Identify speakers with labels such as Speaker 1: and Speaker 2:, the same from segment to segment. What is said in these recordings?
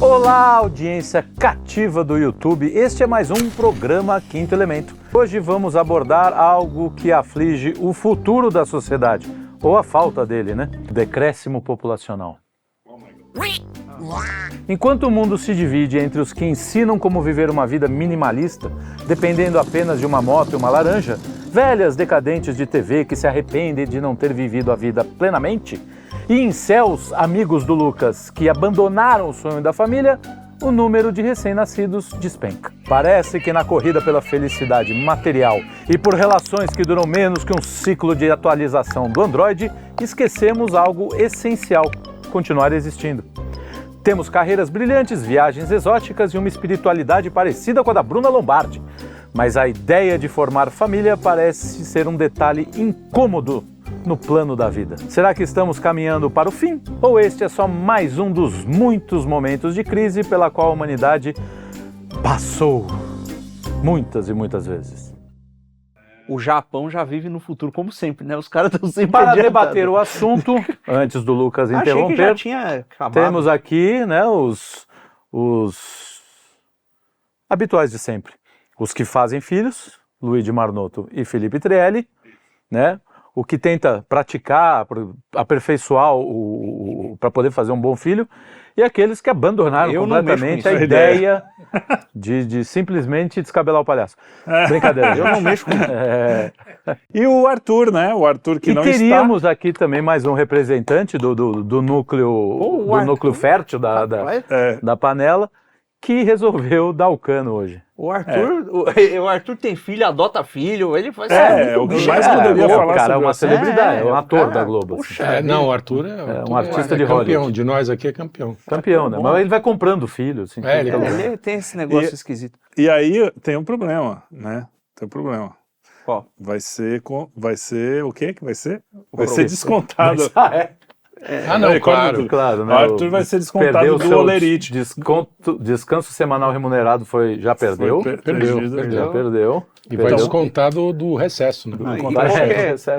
Speaker 1: Olá, audiência cativa do YouTube. Este é mais um programa Quinto Elemento. Hoje vamos abordar algo que aflige o futuro da sociedade, ou a falta dele, né? Decréscimo populacional. Enquanto o mundo se divide entre os que ensinam como viver uma vida minimalista, dependendo apenas de uma moto e uma laranja, velhas decadentes de TV que se arrependem de não ter vivido a vida plenamente, e incels, amigos do Lucas, que abandonaram o sonho da família, o número de recém-nascidos despenca. Parece que na corrida pela felicidade material e por relações que duram menos que um ciclo de atualização do Android, esquecemos algo essencial: continuar existindo. Temos carreiras brilhantes, viagens exóticas e uma espiritualidade parecida com a da Bruna Lombardi. Mas a ideia de formar família parece ser um detalhe incômodo no plano da vida. Será que estamos caminhando para o fim? Ou este é só mais um dos muitos momentos de crise pela qual a humanidade passou muitas e muitas vezes?
Speaker 2: O Japão já vive no futuro, como sempre, né? Os caras estão sempre
Speaker 1: Para
Speaker 2: adiantando.
Speaker 1: debater o assunto, antes do Lucas
Speaker 2: Achei
Speaker 1: interromper,
Speaker 2: que já tinha acabado.
Speaker 1: temos aqui, né, os habituais de sempre. Os que fazem filhos, Luigi Marnoto e Felipe Trielli, né? O que tenta praticar, aperfeiçoar para poder fazer um bom filho, e aqueles que abandonaram completamente a ideia de simplesmente descabelar o palhaço. Brincadeira.
Speaker 2: Eu não mexo com isso.
Speaker 3: E o Arthur, né? O Arthur que não
Speaker 1: teríamos aqui também mais um representante do núcleo fértil da panela, que resolveu dar o cano hoje.
Speaker 2: O Arthur tem filho, adota filho, ele faz...
Speaker 3: o que mais poderia falar
Speaker 1: cara, é
Speaker 3: sobre
Speaker 1: uma
Speaker 3: você.
Speaker 1: celebridade, é um ator da Globo.
Speaker 2: Puxa,
Speaker 4: Não, o Arthur é
Speaker 1: um artista de
Speaker 4: campeão.
Speaker 1: Hollywood.
Speaker 4: De nós aqui é campeão.
Speaker 1: Campeão, né? Mas ele vai comprando filho. Assim,
Speaker 2: ele tem esse negócio esquisito.
Speaker 3: E aí tem um problema, né? Tem um problema.
Speaker 2: Qual?
Speaker 3: Vai ser o quê que vai ser? Vai ser descontado.
Speaker 4: Não, claro.
Speaker 1: Claro, né?
Speaker 3: O Arthur vai ser descontado
Speaker 1: Perdeu
Speaker 3: do
Speaker 1: seu
Speaker 3: Olerite.
Speaker 1: Descanso semanal remunerado já perdeu. Perdeu.
Speaker 4: E vai descontado do recesso, né?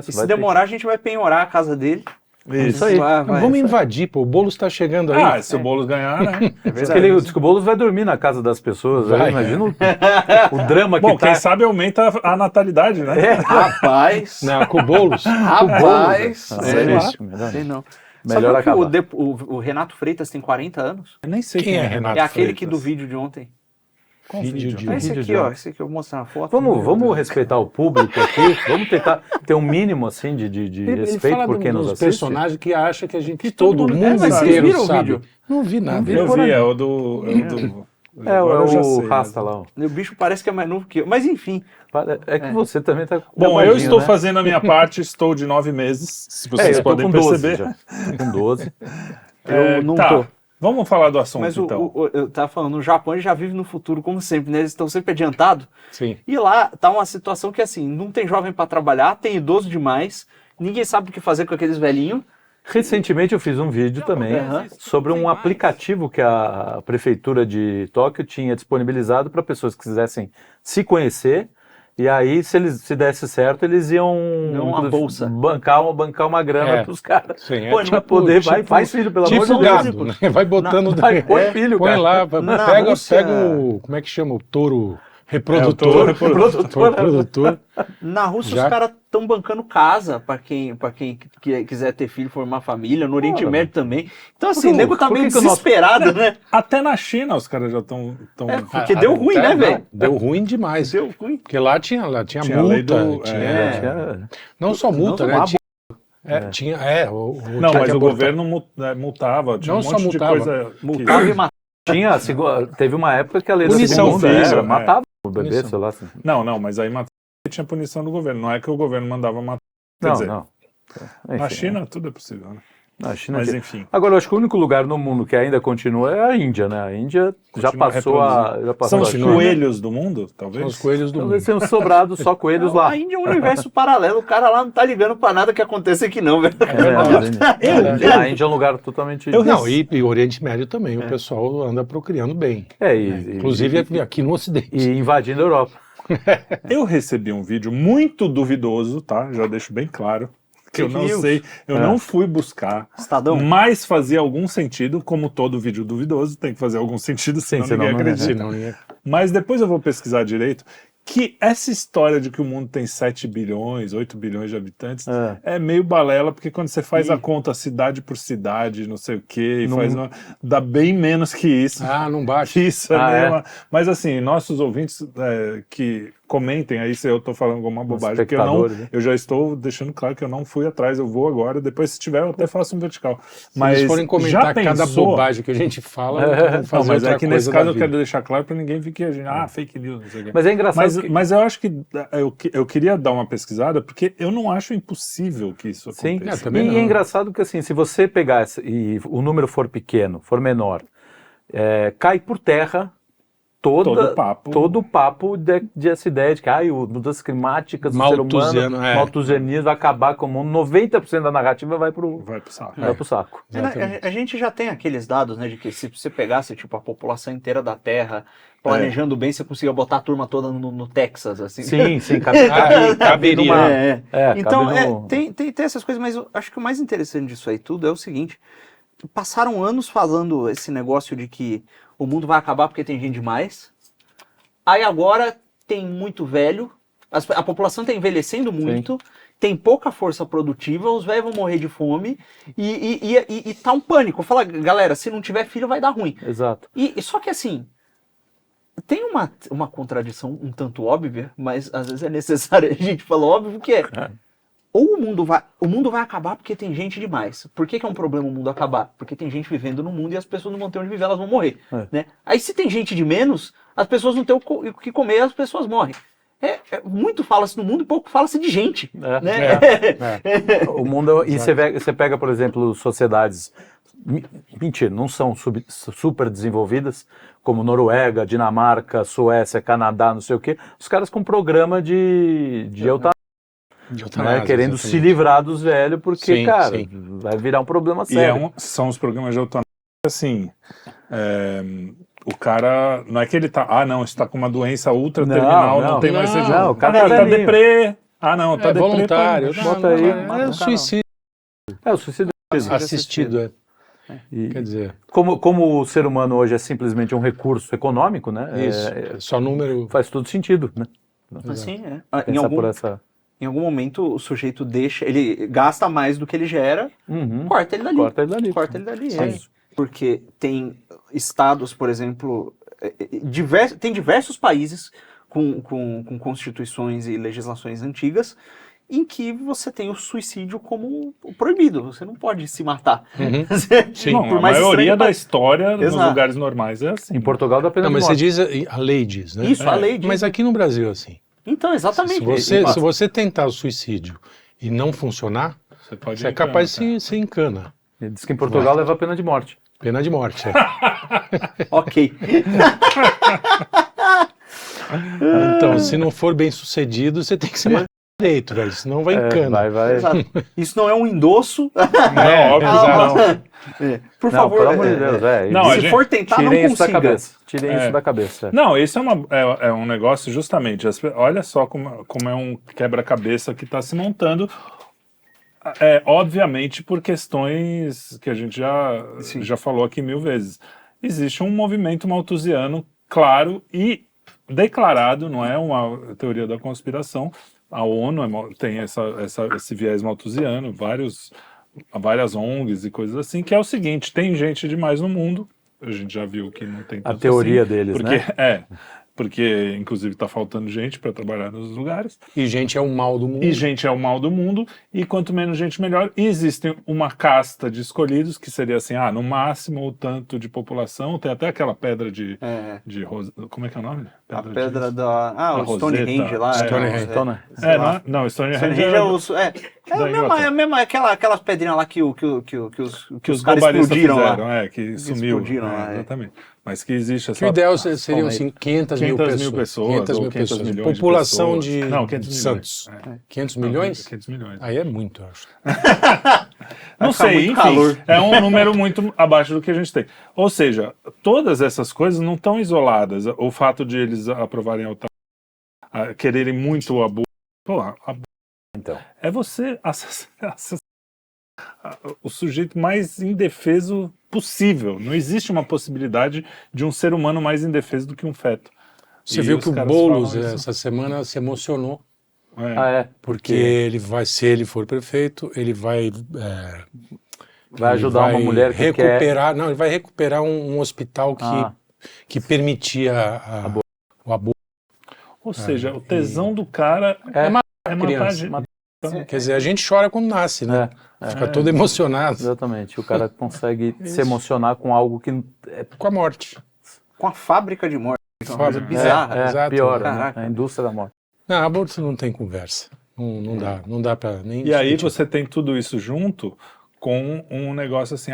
Speaker 2: E se demorar, a gente vai penhorar a casa dele.
Speaker 1: Isso aí.
Speaker 4: Vamos invadir, pô. O Boulos tá chegando aí.
Speaker 3: Se o Boulos ganhar, né?
Speaker 1: Diz que o Boulos vai dormir na casa das pessoas. Aí, imagina o drama que
Speaker 3: Bom,
Speaker 1: tá.
Speaker 3: quem sabe aumenta a natalidade, né?
Speaker 2: Rapaz!
Speaker 4: Não, com o Boulos.
Speaker 2: Rapaz!
Speaker 1: Sei
Speaker 2: não.
Speaker 1: Melhor
Speaker 2: Sabe
Speaker 1: acabar.
Speaker 2: que o Renato Freitas tem 40 anos?
Speaker 3: Eu nem sei
Speaker 4: Quem é Renato
Speaker 2: É aquele
Speaker 3: Freitas.
Speaker 2: que do vídeo de ontem.
Speaker 3: Qual
Speaker 4: Vídeo de
Speaker 2: Esse aqui, ó. Esse aqui eu vou mostrar uma foto.
Speaker 1: Vamos respeitar o público aqui. Vamos tentar ter um mínimo assim de
Speaker 4: Ele
Speaker 1: respeito
Speaker 4: fala
Speaker 1: por quem nos
Speaker 4: dos
Speaker 1: assiste.
Speaker 4: personagens que acha que a gente, todo mundo
Speaker 2: mas vocês
Speaker 4: inteiro
Speaker 2: viram o
Speaker 4: sabe.
Speaker 2: vídeo?
Speaker 4: Não vi nada.
Speaker 3: Eu vi, é o do... Agora eu já sei,
Speaker 1: Rasta
Speaker 3: né?
Speaker 1: lá. Ó.
Speaker 2: O bicho parece que é mais novo que eu. Mas enfim.
Speaker 1: É que você também tá com
Speaker 3: Bom, eu
Speaker 1: gabardinho,
Speaker 3: estou
Speaker 1: né?
Speaker 3: fazendo a minha parte, estou de 9 meses, se vocês
Speaker 1: eu tô
Speaker 3: podem
Speaker 1: com 12
Speaker 3: perceber.
Speaker 1: já. Tô com 12.
Speaker 2: Eu não
Speaker 3: tá.
Speaker 2: tô.
Speaker 3: Vamos falar do assunto,
Speaker 2: Mas
Speaker 3: então.
Speaker 2: eu tava falando, o Japão ele já vive no futuro, como sempre, né? Eles estão sempre adiantados.
Speaker 4: Sim.
Speaker 2: E lá tá uma situação que, assim, não tem jovem para trabalhar, tem idoso demais, ninguém sabe o que fazer com aqueles velhinhos.
Speaker 1: Recentemente eu fiz um vídeo também sobre um aplicativo que a prefeitura de Tóquio tinha disponibilizado para pessoas que quisessem se conhecer. E aí, se desse certo, eles iam
Speaker 2: uma bolsa.
Speaker 1: bancar uma grana pros caras.
Speaker 4: Sim,
Speaker 1: Pô, pra poder, faz filho, pelo amor de Deus.
Speaker 4: Gado, né? Vai botando...
Speaker 1: Põe filho,
Speaker 4: põe
Speaker 1: cara.
Speaker 4: lá, pega
Speaker 2: Rússia-
Speaker 4: o... Como é que chama? O touro reprodutor.
Speaker 3: Touro
Speaker 4: Reprodutor.
Speaker 2: Na Rússia
Speaker 4: Já-
Speaker 2: os caras estão bancando casa para quem quiser ter filho, formar família, no Oriente Médio também. Então assim, o nego tá
Speaker 1: por
Speaker 2: meio
Speaker 1: que o nosso-
Speaker 2: desesperado, né?
Speaker 3: Até na China os caras já estão...
Speaker 2: Porque deu ruim, né, velho?
Speaker 4: Deu ruim demais.
Speaker 2: Deu ruim.
Speaker 4: Porque lá tinha
Speaker 3: Tinha a lei
Speaker 4: multa.
Speaker 3: do-
Speaker 4: tinha- Não só multa,
Speaker 2: não,
Speaker 4: né? Tinha,
Speaker 3: Não,
Speaker 4: tinha
Speaker 3: mas
Speaker 4: que
Speaker 3: o
Speaker 4: abortar.
Speaker 3: governo multava, tinha
Speaker 4: Não
Speaker 3: um
Speaker 4: só
Speaker 3: monte
Speaker 4: multava.
Speaker 3: de coisa...
Speaker 2: Multava e matava.
Speaker 1: Teve uma época que a lei da
Speaker 4: Punição
Speaker 1: segunda
Speaker 3: física,
Speaker 1: era, matava o bebê,
Speaker 4: Punição.
Speaker 1: sei lá. Assim.
Speaker 3: Não, mas aí tinha punição do governo, não é que o governo mandava matar. Quer
Speaker 1: Não,
Speaker 3: dizer,
Speaker 1: não.
Speaker 3: na
Speaker 1: Enfim,
Speaker 3: China tudo é possível, né?
Speaker 1: Na China
Speaker 3: Mas
Speaker 1: tinha.
Speaker 3: enfim.
Speaker 1: Agora, eu acho que o único lugar no mundo que ainda continua é a Índia, né? A Índia já
Speaker 3: Continua
Speaker 1: passou a
Speaker 3: São os
Speaker 1: China.
Speaker 3: coelhos do mundo, talvez?
Speaker 4: São os coelhos do
Speaker 1: Talvez
Speaker 4: mundo.
Speaker 1: tenham sobrado só coelhos lá.
Speaker 2: A Índia é um universo paralelo, o cara lá não tá ligando pra nada que aconteça aqui não, velho.
Speaker 1: A Índia é um lugar totalmente...
Speaker 4: Não, e o Oriente Médio também, o pessoal anda procriando bem. Inclusive aqui no Ocidente.
Speaker 1: E invadindo a Europa.
Speaker 3: Eu recebi um vídeo muito duvidoso, tá? Já deixo bem claro. que eu não sei, eu não fui buscar,
Speaker 2: Estadão.
Speaker 3: Mas fazia algum sentido, como todo vídeo duvidoso, tem que fazer algum sentido, senão ninguém acredita. Mas depois eu vou pesquisar direito, que essa história de que o mundo tem 7 bilhões, 8 bilhões de habitantes, é meio balela, porque quando você faz a conta cidade por cidade, não sei o quê, dá bem menos que isso.
Speaker 4: Não bate.
Speaker 3: Isso Mas assim, nossos ouvintes que comentem aí se eu estou falando alguma bobagem, porque eu já estou deixando claro que eu não fui atrás, eu vou agora, depois se tiver eu até faço um vertical. Mas
Speaker 4: se eles forem comentar cada bobagem que a gente fala,
Speaker 3: mas é que nesse caso eu quero deixar claro para ninguém vir que a gente, fake news, não sei o quê.
Speaker 1: Mas é engraçado
Speaker 3: mas eu acho que eu queria dar uma pesquisada, porque eu não acho impossível que isso aconteça.
Speaker 1: Sim, e é engraçado que assim, se você pegar e o número for pequeno, for menor, cai por terra todo o papo dessa ideia de que mudanças climáticas, o ser humano, malthusianismo vai acabar com o mundo. 90% da narrativa vai pro saco.
Speaker 2: A gente já tem aqueles dados, né, de que se você pegasse tipo, a população inteira da Terra, planejando bem, você conseguia botar a turma toda no Texas, assim.
Speaker 1: Sim,
Speaker 2: caberia. Então, tem essas coisas, mas eu acho que o mais interessante disso aí tudo é o seguinte: passaram anos falando esse negócio de que o mundo vai acabar porque tem gente demais. Aí agora tem muito velho, a população está envelhecendo muito, tem pouca força produtiva, os velhos vão morrer de fome e tá um pânico. Fala, galera, se não tiver filho vai dar ruim.
Speaker 1: Exato.
Speaker 2: Só que assim, tem uma contradição um tanto óbvia, mas às vezes é necessário a gente falar óbvio, que ou o mundo vai acabar porque tem gente demais. Por que é um problema o mundo acabar? Porque tem gente vivendo no mundo e as pessoas não vão ter onde viver, elas vão morrer. Né? Aí se tem gente de menos, as pessoas não têm o que comer, as pessoas morrem. Muito fala-se no mundo e pouco fala-se de gente. Né?
Speaker 1: O mundo, e você pega, por exemplo, sociedades, mentira, não são super desenvolvidas, como Noruega, Dinamarca, Suécia, Canadá, não sei o quê, os caras com programa de eutanásia. Querendo se livrar dos velhos, porque, vai virar um problema sério.
Speaker 3: E são os programas de eutanásia, assim, o cara, não é que ele tá, está com uma doença ultra terminal, não tem mais seja.
Speaker 1: O cara tá
Speaker 3: deprê. Tá deprê.
Speaker 4: Voluntário.
Speaker 1: Bota aí.
Speaker 4: É suicídio.
Speaker 1: O suicídio
Speaker 4: assistido, quer dizer,
Speaker 1: como o ser humano hoje é simplesmente um recurso econômico, né?
Speaker 4: Isso, só número.
Speaker 1: Faz todo sentido, né?
Speaker 2: Assim,
Speaker 1: Em
Speaker 2: algum momento o sujeito ele gasta mais do que ele gera, corta ele dali. Porque tem estados, por exemplo, tem diversos países com constituições e legislações antigas em que você tem o suicídio como proibido, você não pode se matar.
Speaker 3: Sim, a maioria da história nos lugares normais é assim.
Speaker 1: Em Portugal dá pena de morte.
Speaker 4: Mas você diz, a lei diz, né?
Speaker 2: Isso, a lei diz.
Speaker 4: Mas aqui no Brasil, assim.
Speaker 2: Então, exatamente.
Speaker 4: Se você tentar o suicídio e não funcionar, você é capaz de se encana.
Speaker 1: Ele diz que em Portugal leva a pena de morte.
Speaker 4: Pena de morte,
Speaker 2: Ok.
Speaker 4: Então, se não for bem sucedido, você tem que se matar direito, velho, senão vai encana.
Speaker 2: Exato. Isso não é um endosso.
Speaker 3: Óbvio.
Speaker 2: Por favor,
Speaker 1: pelo amor de Deus,
Speaker 2: se for tentar, não consiga.
Speaker 1: Tirem isso da cabeça.
Speaker 3: Não, isso é um negócio justamente, olha só como é um quebra-cabeça que está se montando, obviamente por questões que a gente já falou aqui 1000 vezes. Existe um movimento malthusiano claro e declarado, não é uma teoria da conspiração. A ONU tem esse viés malthusiano, várias ONGs e coisas assim, que é o seguinte: tem gente demais no mundo, a gente já viu que não tem tanto.
Speaker 1: A teoria deles, né?
Speaker 3: Porque inclusive está faltando gente para trabalhar nos lugares.
Speaker 4: E gente é o mal do mundo. E quanto menos gente, melhor. E existe uma casta de escolhidos, que seria assim, no máximo o tanto de população. Tem até aquela pedra de como é que é o nome?
Speaker 2: A pedra da Stonehenge lá.
Speaker 3: Stonehenge é
Speaker 2: a mesma, aquelas pedrinhas lá que os caras
Speaker 3: explodiram
Speaker 2: fizeram,
Speaker 3: lá. Que sumiu. Exatamente. Mas que existe essa...
Speaker 4: Que o ideal seriam assim, 500 mil pessoas. 500
Speaker 3: milhões
Speaker 4: população
Speaker 3: de pessoas. Não, 500
Speaker 4: Santos. 500 milhões?
Speaker 3: 500 milhões.
Speaker 4: Aí é muito, eu acho.
Speaker 3: Não sei, enfim, é um número muito abaixo do que a gente tem. Ou seja, todas essas coisas não estão isoladas. O fato de eles aprovarem quererem muito o aborto...
Speaker 1: Então.
Speaker 3: É você o sujeito mais indefeso possível. Não existe uma possibilidade de um ser humano mais indefeso do que um feto.
Speaker 5: Você viu que o Boulos, essa semana, se emocionou. Porque ele vai, se ele for prefeito, ele vai...
Speaker 1: vai ajudar uma mulher que
Speaker 5: recuperar, Não, ele vai recuperar um hospital que permitia o aborto.
Speaker 3: Ou seja, o tesão do cara é matar a gente.
Speaker 5: Quer dizer, a gente chora quando nasce, né? Fica todo emocionado.
Speaker 1: Exatamente. O cara consegue se emocionar com algo que...
Speaker 5: Com a morte.
Speaker 2: Com a fábrica de morte. Uma coisa bizarra.
Speaker 5: Exato.
Speaker 1: Pior, né? A indústria da morte.
Speaker 5: Não, aborto não tem conversa. Não dá pra nem...
Speaker 3: E aí você tem tudo isso junto com um negócio assim,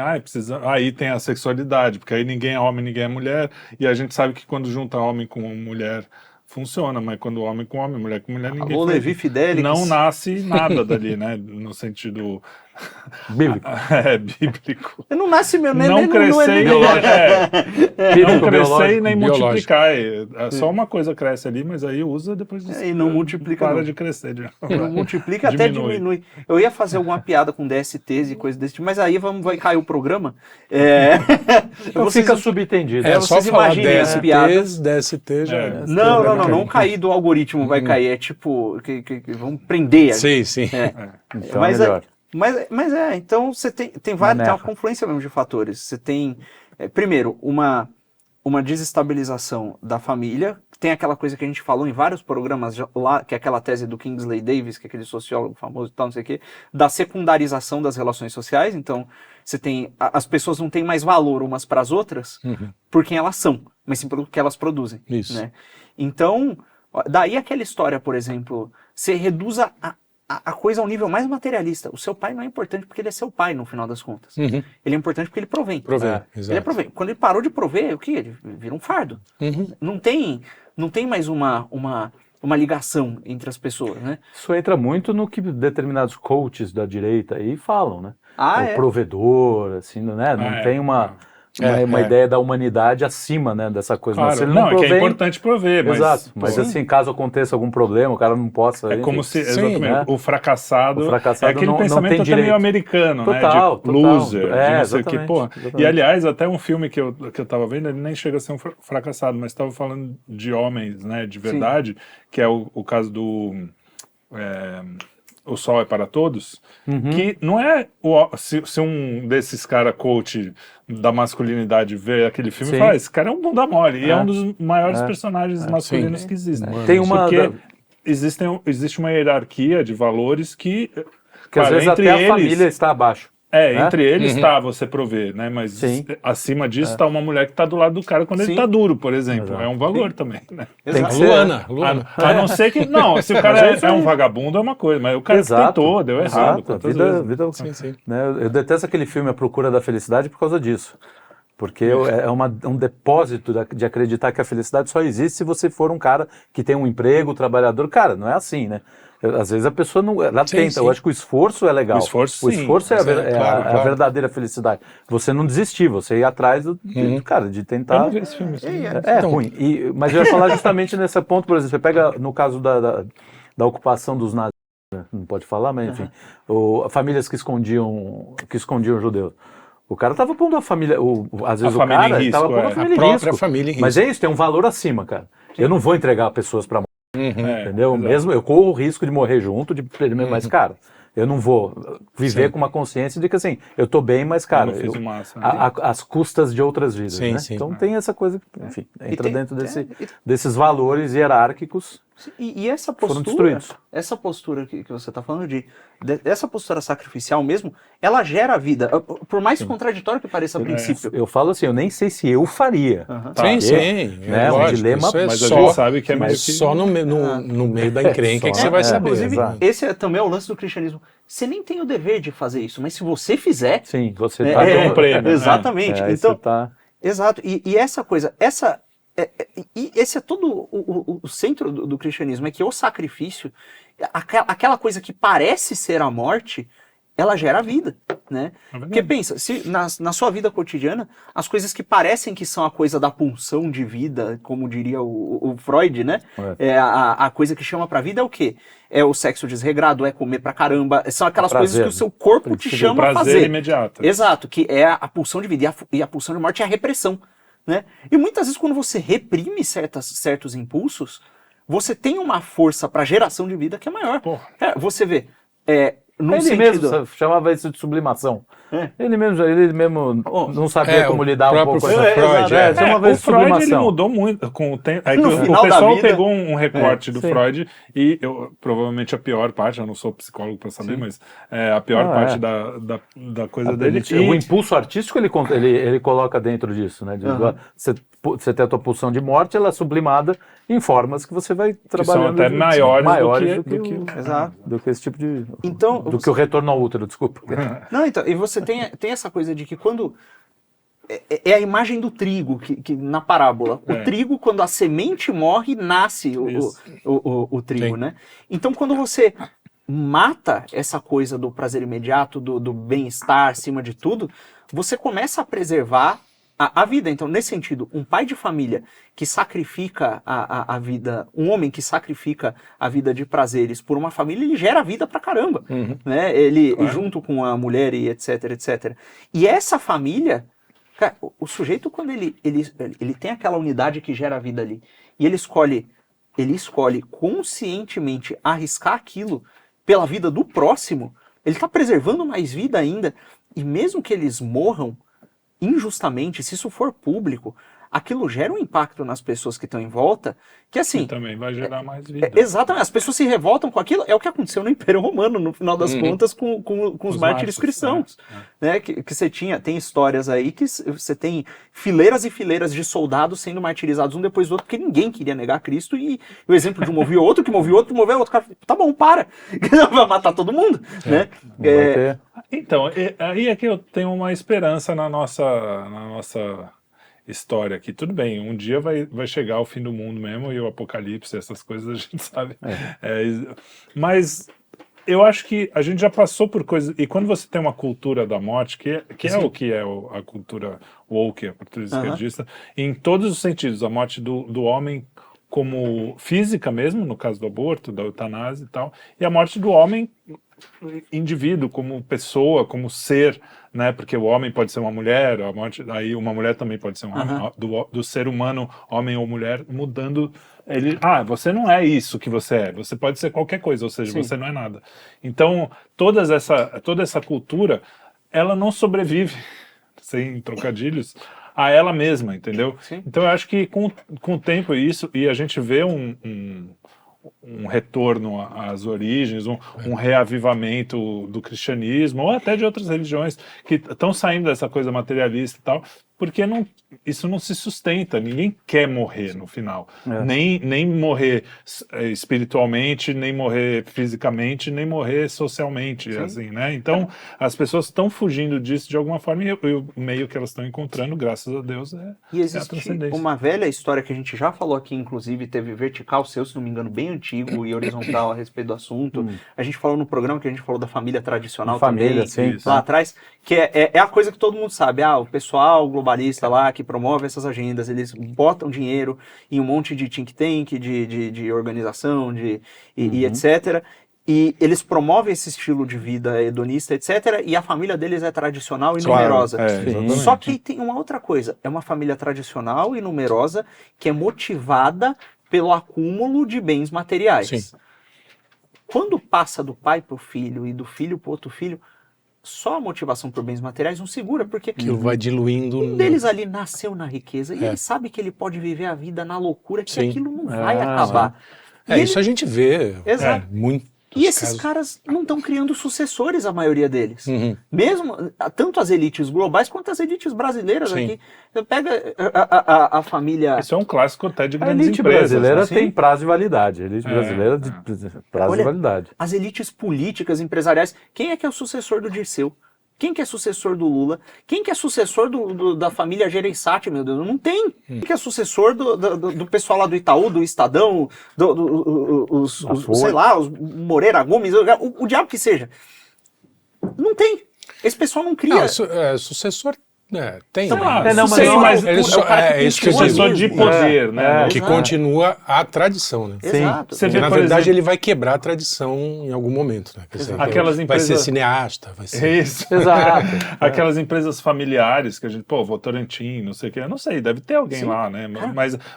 Speaker 3: aí tem a sexualidade, porque aí ninguém é homem, ninguém é mulher, e a gente sabe que quando junta homem com mulher funciona, mas quando homem com homem, mulher com mulher, ninguém
Speaker 2: Levi Fidelix.
Speaker 3: Não nasce nada dali, né? No sentido
Speaker 1: bíblico.
Speaker 3: Bíblico.
Speaker 2: Não nasce mesmo, nem
Speaker 3: não crescer, não crescer e nem
Speaker 5: biológico.
Speaker 3: multiplicar. Só uma coisa cresce ali, mas aí usa depois disso.
Speaker 2: E não multiplica.
Speaker 3: Para de crescer.
Speaker 2: Não multiplica, até diminui. Eu ia fazer alguma piada com DSTs e coisas desse tipo, mas aí vai cair o programa.
Speaker 1: Então fica subentendido.
Speaker 5: Só falar
Speaker 2: DST
Speaker 5: já...
Speaker 2: Não cair do algoritmo vai cair. É tipo, que vamos prender.
Speaker 5: Sim.
Speaker 1: Então é melhor.
Speaker 2: Mas então você tem uma confluência mesmo de fatores. Você tem, primeiro, uma desestabilização da família. Tem aquela coisa que a gente falou em vários programas lá, que é aquela tese do Kingsley Davis, que é aquele sociólogo famoso e tal, não sei o quê, da secundarização das relações sociais. Então, você tem, as pessoas não têm mais valor umas para as outras por quem elas são, mas sim pelo que elas produzem.
Speaker 5: Isso.
Speaker 2: Né? Então, daí aquela história, por exemplo, você reduz a coisa ao nível mais materialista. O seu pai não é importante porque ele é seu pai, no final das contas. Ele é importante porque ele provém.
Speaker 5: Exato.
Speaker 2: Ele é provém. Quando ele parou de prover, o quê? Ele vira um fardo. Não tem mais uma ligação entre as pessoas, né?
Speaker 1: Isso entra muito no que determinados coaches da direita aí falam, né? O provedor, assim, né? Não tem uma ideia da humanidade acima, né, dessa coisa.
Speaker 3: Claro,
Speaker 1: mas se ele não provém,
Speaker 3: é importante prover, mas...
Speaker 1: Exato, mas assim, caso aconteça algum problema, o cara não possa...
Speaker 3: como se, exatamente, né? o fracassado é aquele
Speaker 1: não
Speaker 3: pensamento
Speaker 1: tem
Speaker 3: até meio americano,
Speaker 1: total,
Speaker 3: né, de loser, de não sei o que,
Speaker 1: exatamente.
Speaker 3: E aliás, até um filme que eu tava vendo, ele nem chega a ser um fracassado, mas estava falando de homens, né, de verdade, que é o caso do... O Sol é para Todos, que não é se um desses caras coach da masculinidade vê aquele filme e fala, esse cara é um bunda mole, e é um dos maiores personagens masculinos que existem. Porque existe uma hierarquia de valores que
Speaker 1: às vezes até a família está abaixo.
Speaker 3: Entre eles está você prover, né? Mas acima disso está uma mulher que está do lado do cara quando ele está duro, por exemplo. É um valor também, né?
Speaker 5: Tem que ser. Luana.
Speaker 3: A não ser que... Não, se o cara é um vagabundo é uma coisa, mas o cara que tentou, deu errado.
Speaker 1: Vida, né? Eu detesto aquele filme A Procura da Felicidade por causa disso. Porque é um depósito de acreditar que a felicidade só existe se você for um cara que tem um emprego, trabalhador. Cara, não é assim, né? Às vezes a pessoa não... Ela tenta. Eu acho que o esforço é legal. O esforço é a verdadeira felicidade. Você não desistir, você ir atrás cara, de tentar...
Speaker 3: Eu não vi esse filme.
Speaker 1: É ruim. Mas eu ia falar justamente nesse ponto, por exemplo, você pega no caso da ocupação dos nazis, não pode falar, mas enfim, famílias que escondiam judeus. O cara estava pondo a família, às vezes o cara estava pondo a família em risco.
Speaker 5: Família em risco.
Speaker 1: Mas é isso, tem um valor acima, cara. Eu não vou entregar pessoas para morrer, entendeu? Mesmo eu corro o risco de morrer junto, mas cara, eu não vou viver com uma consciência de que assim, eu tô bem, mas cara, às custas de outras vidas, né? Então tem essa coisa, enfim, entra dentro desses valores hierárquicos.
Speaker 2: E essa postura,
Speaker 1: foram destruídos.
Speaker 2: Essa postura que você está falando essa postura sacrificial mesmo, ela gera vida, por mais contraditório que pareça a princípio.
Speaker 1: Eu falo assim, eu nem sei se eu faria.
Speaker 5: Sim.
Speaker 1: Né? Um dilema,
Speaker 3: mas a gente sabe que é meio que...
Speaker 5: só no meio da encrenca que você vai saber.
Speaker 2: Inclusive, esse também é o lance do cristianismo. Você nem tem o dever de fazer isso, mas se você fizer...
Speaker 1: Sim, você está...
Speaker 2: Exatamente. Então, exato. E essa coisa, e esse é todo o centro do cristianismo, é que o sacrifício, aquela coisa que parece ser a morte, ela gera vida, né? Porque pensa, se na sua vida cotidiana, as coisas que parecem que são a coisa da pulsão de vida, como diria o Freud, né? A coisa que chama pra vida é o quê? É o sexo desregrado, é comer pra caramba, são aquelas coisas que o seu corpo te chama a fazer.
Speaker 3: Prazer imediato.
Speaker 2: Exato, que é a pulsão de vida, e a pulsão de morte é a repressão, né? E muitas vezes quando você reprime certos impulsos, você tem uma força pra geração de vida que é maior. Você vê...
Speaker 1: Ele mesmo chamava isso de sublimação. Ele mesmo não sabia como lidar um pouco com essa
Speaker 3: Freud. O Freud ele mudou muito com o tempo. O pessoal pegou um recorte do Freud e provavelmente a pior parte, eu não sou psicólogo para saber, mas a pior parte da coisa dele.
Speaker 1: O impulso artístico ele coloca dentro disso, né? Você tem a tua pulsão de morte, ela é sublimada em formas que você vai trabalhando.
Speaker 3: Que são até maiores
Speaker 1: do que esse tipo de... do que o retorno ao útero, desculpa.
Speaker 2: Não, então, e você tem essa coisa de que quando... É a imagem do trigo, que na parábola. O trigo, quando a semente morre, nasce o trigo, né? Então, quando você mata essa coisa do prazer imediato, do bem-estar acima de tudo, você começa a preservar a vida. Então, nesse sentido, um pai de família que sacrifica a vida, um homem que sacrifica a vida de prazeres por uma família, ele gera vida pra caramba, né? Ele, junto com a mulher e etc, etc. E essa família, cara, o sujeito, quando ele tem aquela unidade que gera a vida ali, e ele escolhe conscientemente arriscar aquilo pela vida do próximo, ele tá preservando mais vida ainda, e mesmo que eles morram injustamente, se isso for público, aquilo gera um impacto nas pessoas que estão em volta, que assim...
Speaker 3: E também vai gerar mais vida.
Speaker 2: Exatamente, as pessoas se revoltam com aquilo, é o que aconteceu no Império Romano, no final das contas, com os mártires cristãos. Né? Que você tem histórias aí que você tem fileiras e fileiras de soldados sendo martirizados um depois do outro, porque ninguém queria negar Cristo, e o exemplo de um movia outro, que movia outro, que movia outro, cara, tá bom, para, vai matar todo mundo, né?
Speaker 3: Então, aí é que eu tenho uma esperança na nossa história aqui. Tudo bem, um dia vai chegar o fim do mundo mesmo e o apocalipse, essas coisas a gente sabe. Mas eu acho que a gente já passou por coisas... E quando você tem uma cultura da morte, que é o que é a cultura woke, a cultura esquerdista, em todos os sentidos, a morte do homem como física mesmo, no caso do aborto, da eutanásia e tal, e a morte do homem indivíduo, como pessoa, como ser, né? Porque o homem pode ser uma mulher, aí uma mulher também pode ser um homem, do ser humano, homem ou mulher, mudando ele. Você não é isso que você é, você pode ser qualquer coisa, ou seja, você não é nada. Então, toda essa cultura, ela não sobrevive, sem trocadilhos, a ela mesma, entendeu? Então eu acho que com o tempo e a gente vê um retorno às origens, um reavivamento do cristianismo, ou até de outras religiões que estão saindo dessa coisa materialista e tal, porque isso não se sustenta, ninguém quer morrer no final, nem morrer espiritualmente, nem morrer fisicamente, nem morrer socialmente, assim, né? Então, as pessoas estão fugindo disso de alguma forma, e o meio que elas estão encontrando, graças a Deus,
Speaker 2: e existe uma velha história que a gente já falou aqui, inclusive, teve Vertical seu, se não me engano, bem antigo, e Horizontal a respeito do assunto. A gente falou no programa que a gente falou da família tradicional também, lá atrás, que é a coisa que todo mundo sabe, o pessoal globalista lá que promove essas agendas, eles botam dinheiro em um monte de think tank, de organização, e etc. E eles promovem esse estilo de vida hedonista, etc. E a família deles é tradicional e numerosa. Só que tem uma outra coisa, é uma família tradicional e numerosa que é motivada pelo acúmulo de bens materiais. Quando passa do pai para o filho e do filho para o outro filho, só a motivação por bens materiais não segura, porque
Speaker 5: aquilo vai diluindo.
Speaker 2: Um deles ali nasceu na riqueza e ele sabe que ele pode viver a vida na loucura, que aquilo não vai acabar.
Speaker 5: Isso a gente vê.
Speaker 2: Exato.
Speaker 5: Muito.
Speaker 2: E esses caras não estão criando sucessores, a maioria deles. Mesmo, tanto as elites globais quanto as elites brasileiras aqui. Você pega a família...
Speaker 3: Isso é um clássico até de grandes empresas.
Speaker 1: A elite brasileira tem prazo de validade. A elite brasileira de prazo de validade.
Speaker 2: As elites políticas, empresariais, quem é que é o sucessor do Dirceu? Quem que é sucessor do Lula? Quem que é sucessor da família Gereissati, meu Deus? Não tem. Quem que é sucessor do pessoal lá do Itaú, do Estadão, sei lá, os Moreira Gomes, o diabo que seja. Não tem. Esse pessoal não cria.
Speaker 5: Não, sucessor tem.
Speaker 3: Isso que sucessor de poder, né?
Speaker 5: Que continua a tradição, né?
Speaker 2: Exato.
Speaker 5: Porque, na verdade, ele vai quebrar a tradição em algum momento, né?
Speaker 3: Aquelas empresas...
Speaker 5: Vai ser cineasta, vai ser...
Speaker 3: Isso. Exato. Aquelas empresas familiares que a gente, Votorantim, não sei o que, eu não sei, deve ter alguém lá, né?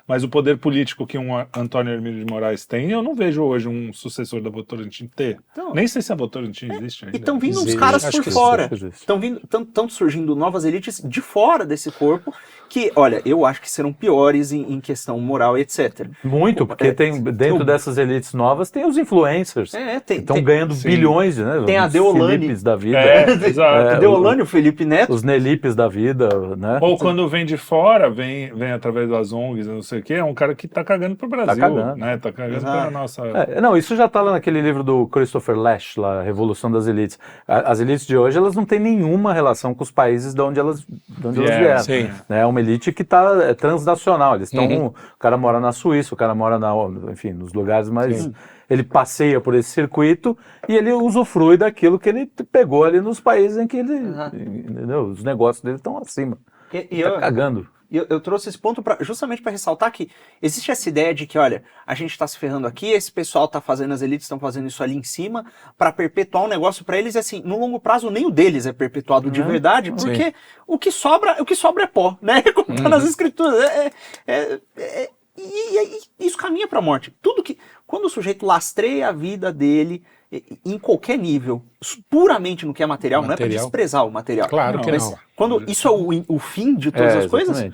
Speaker 3: Mas o poder político que um Antônio Hermílio de Moraes tem, eu não vejo hoje um sucessor da Votorantim ter. Então, nem sei se a Votorantim existe ainda.
Speaker 2: E estão vindo uns caras por fora. Estão surgindo novas elites de fora desse corpo, que, olha, eu acho que serão piores em questão moral e etc.
Speaker 1: Muito, porque tem dentro dessas elites novas tem os influencers, que estão ganhando bilhões, né?
Speaker 2: Tem a Deolane.
Speaker 1: Filipes da vida.
Speaker 2: Exato. Deolane, o Felipe Neto.
Speaker 1: Os Nelipes da vida, né?
Speaker 3: Ou quando vem de fora, vem através das ONGs, não sei o quê, é um cara que tá cagando pro Brasil. Tá cagando. Né? Tá cagando pra nossa...
Speaker 1: Não, isso já tá lá naquele livro do Christopher Lasch, lá, Revolução das Elites. As elites de hoje, elas não têm nenhuma relação com os países de onde elas vieram.
Speaker 5: Sim.
Speaker 1: É uma elite que está transnacional. Eles estão. O cara mora na Suíça, o cara mora enfim, nos lugares mais. Sim. Ele passeia por esse circuito e ele usufrui daquilo que ele pegou ali nos países em que ele. Entendeu? Os negócios dele estão acima. Tá cagando.
Speaker 2: Eu trouxe esse ponto justamente para ressaltar que existe essa ideia de que, olha, a gente está se ferrando aqui, esse pessoal está fazendo, as elites estão fazendo isso ali em cima para perpetuar um negócio para eles, e assim, no longo prazo nem o deles é perpetuado de verdade, porque o que sobra é pó, né? Como está nas escrituras. E isso caminha para a morte. Quando o sujeito lastreia a vida dele em qualquer nível, puramente no que é material, não é para desprezar o material.
Speaker 5: Claro que não.
Speaker 2: Quando isso é o fim de todas as coisas,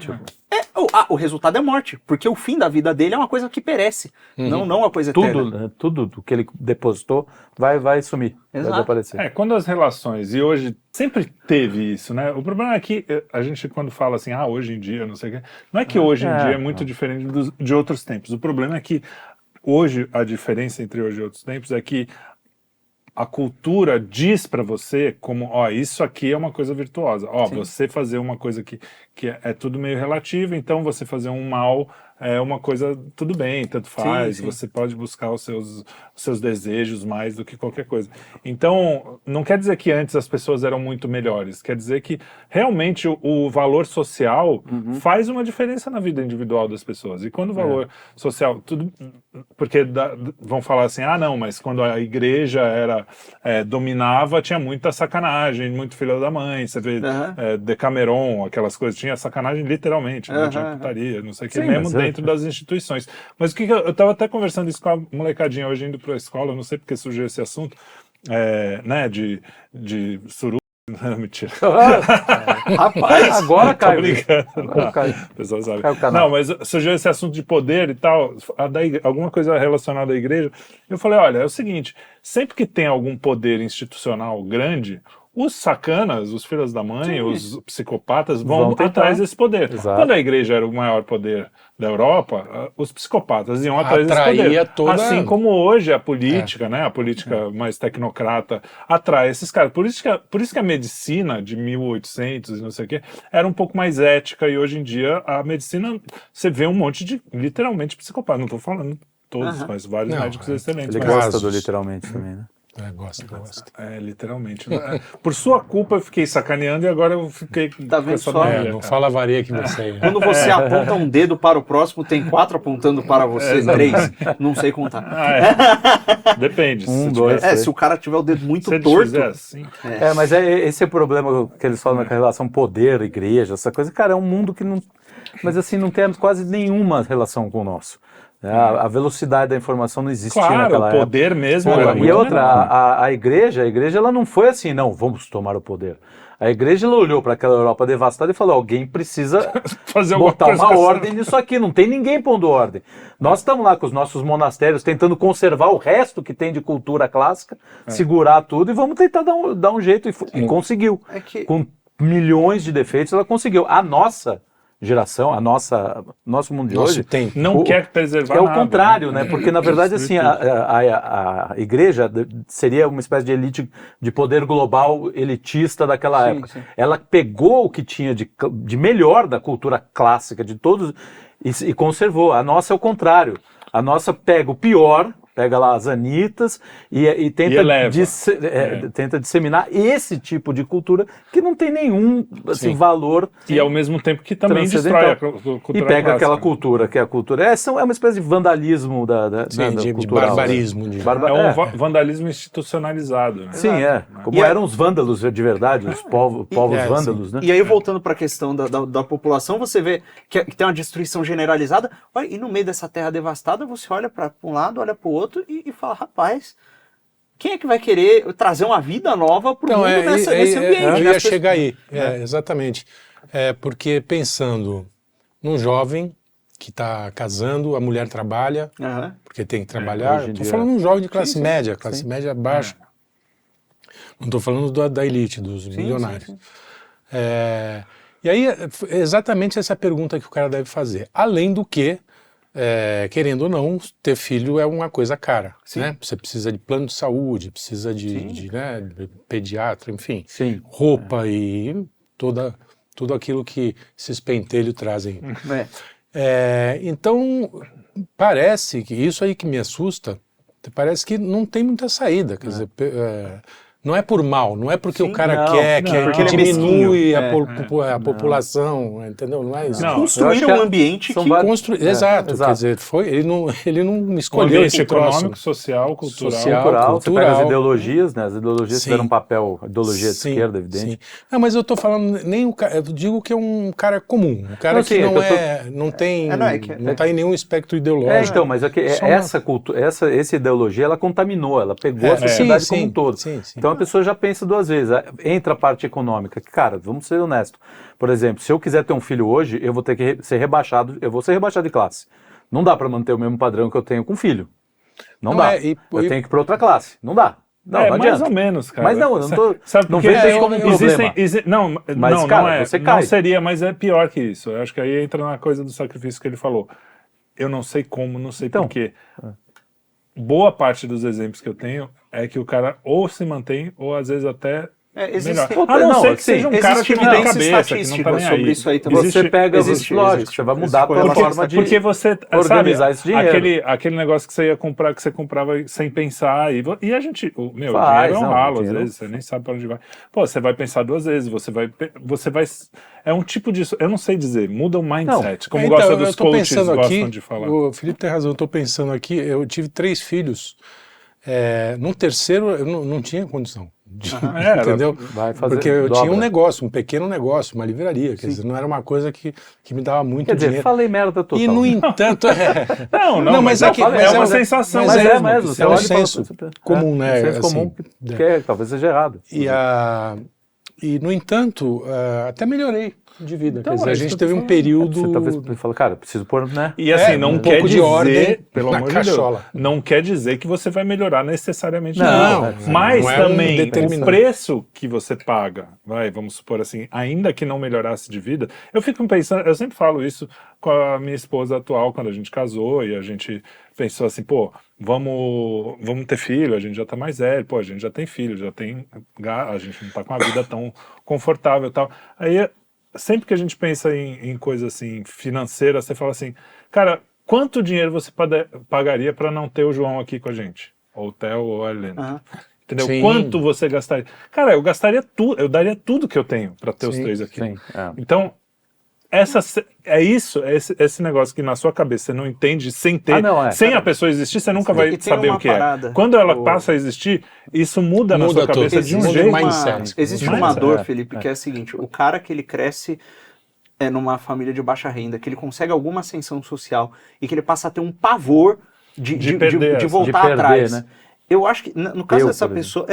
Speaker 2: o resultado é morte, porque o fim da vida dele é uma coisa que perece, não uma coisa eterna.
Speaker 1: Tudo que ele depositou vai sumir, vai desaparecer.
Speaker 3: Quando as relações, e hoje sempre teve isso, né? O problema é que a gente quando fala assim, hoje em dia, não sei o quê, não é que hoje em dia é muito diferente de outros tempos. O problema é que hoje, a diferença entre hoje e outros tempos é que a cultura diz para você como, isso aqui é uma coisa virtuosa. Você fazer uma coisa que é tudo meio relativo, então você fazer um mal é uma coisa, tudo bem, tanto faz, você pode buscar os seus desejos mais do que qualquer coisa. Então, não quer dizer que antes as pessoas eram muito melhores, quer dizer que realmente o valor social faz uma diferença na vida individual das pessoas. E quando o valor social, porque vão falar assim, não, mas quando a igreja dominava, tinha muita sacanagem, muito filho da mãe, você vê Decameron, aquelas coisas, tinha sacanagem literalmente, né? Tinha putaria, não sei o que, mesmo dentro das instituições. Mas o que eu estava até conversando isso com a molecadinha hoje indo para a escola, não sei porque surgiu esse assunto, né, de suruba. Não, mentira.
Speaker 1: Rapaz, agora caiu.
Speaker 3: Agora caiu. O pessoal sabe. Não, mas surgiu esse assunto de poder e tal, alguma coisa relacionada à igreja. Eu falei, olha, é o seguinte, sempre que tem algum poder institucional grande, os sacanas, os filhos da mãe, os psicopatas vão atrás desse poder. Exato. Quando a igreja era o maior poder da Europa, os psicopatas iam atrás desse poder. Assim como hoje a política, né, a política mais tecnocrata atrai esses caras. Por isso que a medicina de 1800 e não sei o quê era um pouco mais ética, e hoje em dia a medicina, você vê um monte de, literalmente, psicopatas. Não estou falando todos, mas vários médicos excelentes.
Speaker 1: Ele gosta do literalmente também, né?
Speaker 5: Gosta.
Speaker 3: Literalmente. Por sua culpa eu fiquei sacaneando e agora eu fiquei com essa merda.
Speaker 5: Não fala varia que você...
Speaker 2: Quando você aponta um dedo para o próximo, tem 4 apontando para você, 3. Não sei contar.
Speaker 3: Depende.
Speaker 1: 1, 2, 3.
Speaker 2: Se o cara tiver o dedo muito torto...
Speaker 3: Assim.
Speaker 1: Mas esse é o problema que eles falam na relação poder, igreja, essa coisa. Cara, é um mundo que não... Mas assim, não temos quase nenhuma relação com o nosso. A velocidade da informação não existia naquela época.
Speaker 3: O poder mesmo
Speaker 1: era
Speaker 3: muito
Speaker 1: E outra, a igreja ela não foi assim, não, vamos tomar o poder. A igreja ela olhou para aquela Europa devastada e falou, alguém precisa botar uma ordem nisso aqui, não tem ninguém pondo ordem. Nós estamos lá com os nossos monastérios tentando conservar o resto que tem de cultura clássica, segurar tudo e vamos tentar dar um jeito, e conseguiu. Com milhões de defeitos, ela conseguiu. A nossa geração, nosso mundo de hoje
Speaker 3: não quer preservar nada.
Speaker 1: É o contrário, né? Porque na verdade assim a igreja seria uma espécie de elite de poder global elitista daquela época. Sim. Ela pegou o que tinha de melhor da cultura clássica de todos e conservou. A nossa é o contrário. A nossa pega o pior pega lá as Anitas e tenta, tenta disseminar esse tipo de cultura que não tem nenhum assim, valor.
Speaker 3: E ao mesmo tempo que também destrói a cultura
Speaker 1: e pega clássica. Aquela cultura, que é a cultura. É uma espécie de vandalismo
Speaker 5: de barbarismo.
Speaker 3: É um vandalismo institucionalizado. Né?
Speaker 1: Sim, como eram os vândalos de verdade, os povos vândalos. Né?
Speaker 2: E aí, voltando para a questão da população, você vê que tem uma destruição generalizada, e no meio dessa terra devastada, você olha para um lado, olha para o outro e fala, rapaz, quem é que vai querer trazer uma vida nova para o mundo nesse ambiente?
Speaker 5: Eu ia chegar aí, exatamente. Porque pensando num jovem que está casando, a mulher trabalha, porque tem que trabalhar. Estou falando de um jovem de classe média, classe média baixa. Não estou falando da elite, dos milionários. E aí, é exatamente essa pergunta que o cara deve fazer. Além do que, querendo ou não, ter filho é uma coisa cara. Né? Você precisa de plano de saúde, precisa de pediatra, enfim, roupa e tudo aquilo que esses pentelhos trazem. Então, parece que isso aí que me assusta, parece que não tem muita saída. Quer dizer, não é por mal, não é porque o cara quer que diminui a população, entendeu? Não é isso.
Speaker 2: Construir um ambiente que...
Speaker 5: Exato, quer dizer, ele não escolheu esse
Speaker 3: econômico, social, cultural.
Speaker 1: Você pega as ideologias, né? As ideologias tiveram um papel, ideologia de esquerda, evidente.
Speaker 5: Sim. Não, mas eu estou falando, eu digo que é um cara comum, um cara que não está em nenhum espectro ideológico.
Speaker 1: Então, mas essa ideologia, ela contaminou, ela pegou a sociedade como um todo. Então, a pessoa já pensa duas vezes. Entra a parte econômica, que, cara, vamos ser honestos. Por exemplo, se eu quiser ter um filho hoje, eu vou ter que ser rebaixado, eu vou ser rebaixado de classe. Não dá para manter o mesmo padrão que eu tenho com filho. Não dá. Eu tenho que ir para outra classe. Não dá. Não adianta.
Speaker 3: Mais ou menos, cara.
Speaker 1: Mas não tô...
Speaker 3: Sabe
Speaker 1: não vejo isso como um problema.
Speaker 3: Não seria, mas é pior que isso. Eu acho que aí entra na coisa do sacrifício que ele falou. Eu não sei como, não sei porquê. Boa parte dos exemplos que eu tenho é que o cara ou se mantém ou às vezes até melhor.
Speaker 1: A não ser
Speaker 3: que seja um cara que não tem cabeça, que não tá nem aí.
Speaker 2: Sobre isso aí também.
Speaker 1: Você pega, lógico, você vai mudar a tua forma de organizar esse dinheiro.
Speaker 3: Aquele negócio que você ia comprar, que você comprava sem pensar, e a gente, o dinheiro é um ralo, às vezes, você nem sabe para onde vai. Pô, você vai pensar duas vezes, você vai, é um tipo de, eu não sei dizer, muda o mindset, como gosta dos coaches gostam de falar.
Speaker 5: O Felipe tem razão, eu estou pensando aqui, eu tive 3 filhos, no terceiro eu não tinha condição. Entendeu? Porque eu tinha um negócio, um pequeno negócio, uma livraria, quer dizer, não era uma coisa que me dava muito dinheiro.
Speaker 1: Quer dizer, falei merda total.
Speaker 5: E no entanto,
Speaker 3: não, mas é uma sensação.
Speaker 5: Mas é um senso comum, né?
Speaker 1: É um senso comum que talvez seja errado.
Speaker 5: E no entanto, até melhorei de vida. Então, quer dizer, a gente teve um período...
Speaker 1: Você talvez fala, cara, preciso pôr, né?
Speaker 3: E assim, não quer dizer,
Speaker 5: de ordem,
Speaker 3: pelo amor de Deus, não quer dizer que você vai melhorar necessariamente.
Speaker 5: Não,
Speaker 3: mas também o preço que você paga, vamos supor assim, ainda que não melhorasse de vida, eu fico pensando, eu sempre falo isso com a minha esposa atual, quando a gente casou e a gente pensou assim, pô, vamos ter filho, a gente já tá mais velho, pô, a gente já tem filho, a gente não tá com a vida tão confortável e tal. Aí, sempre que a gente pensa em coisa assim, financeira, você fala assim, cara, quanto dinheiro você pagaria para não ter o João aqui com a gente? Ou o Theo ou a Helena. Entendeu? Sim. Quanto você gastaria? Cara, eu gastaria tudo, eu daria tudo que eu tenho para ter os 3 aqui. Então, esse negócio que na sua cabeça você não entende sem ter, sem a pessoa existir, você nunca vai saber o que é. Quando ela passa a existir, isso muda na sua cabeça de um jeito.
Speaker 2: Existe uma dor, Felipe, que é a seguinte, o cara que ele cresce numa família de baixa renda, que ele consegue alguma ascensão social e que ele passa a ter um pavor de voltar atrás. Né? Eu acho que, no caso dessa pessoa...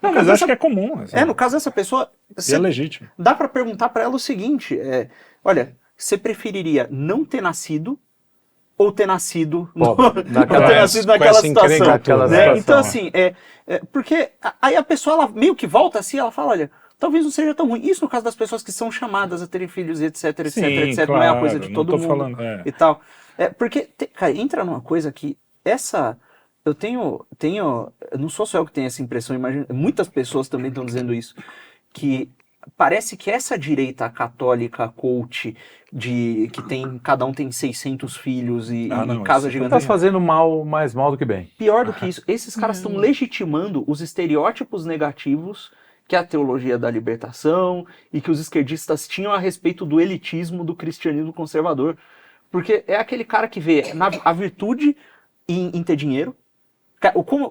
Speaker 3: não, mas acho que é comum. Assim.
Speaker 2: No caso dessa pessoa...
Speaker 3: É legítimo.
Speaker 2: Dá para perguntar para ela o seguinte, olha, você preferiria não ter nascido ou ter nascido naquela situação? Né? Então, assim, porque aí a pessoa ela meio que volta assim, ela fala, olha, talvez não seja tão ruim. Isso no caso das pessoas que são chamadas a terem filhos, etc, etc. Claro, não é a coisa de todo mundo e tal. Porque, cara, entra numa coisa que eu não sou só eu que tenho essa impressão, imagino, muitas pessoas também estão dizendo isso, que parece que essa direita católica coach que cada um tem 600 filhos e casa gigantesca.
Speaker 1: Tá fazendo mais mal do que bem.
Speaker 2: Pior do que isso, esses caras estão legitimando os estereótipos negativos que a teologia da libertação e que os esquerdistas tinham a respeito do elitismo do cristianismo conservador. Porque é aquele cara que vê a virtude em ter dinheiro.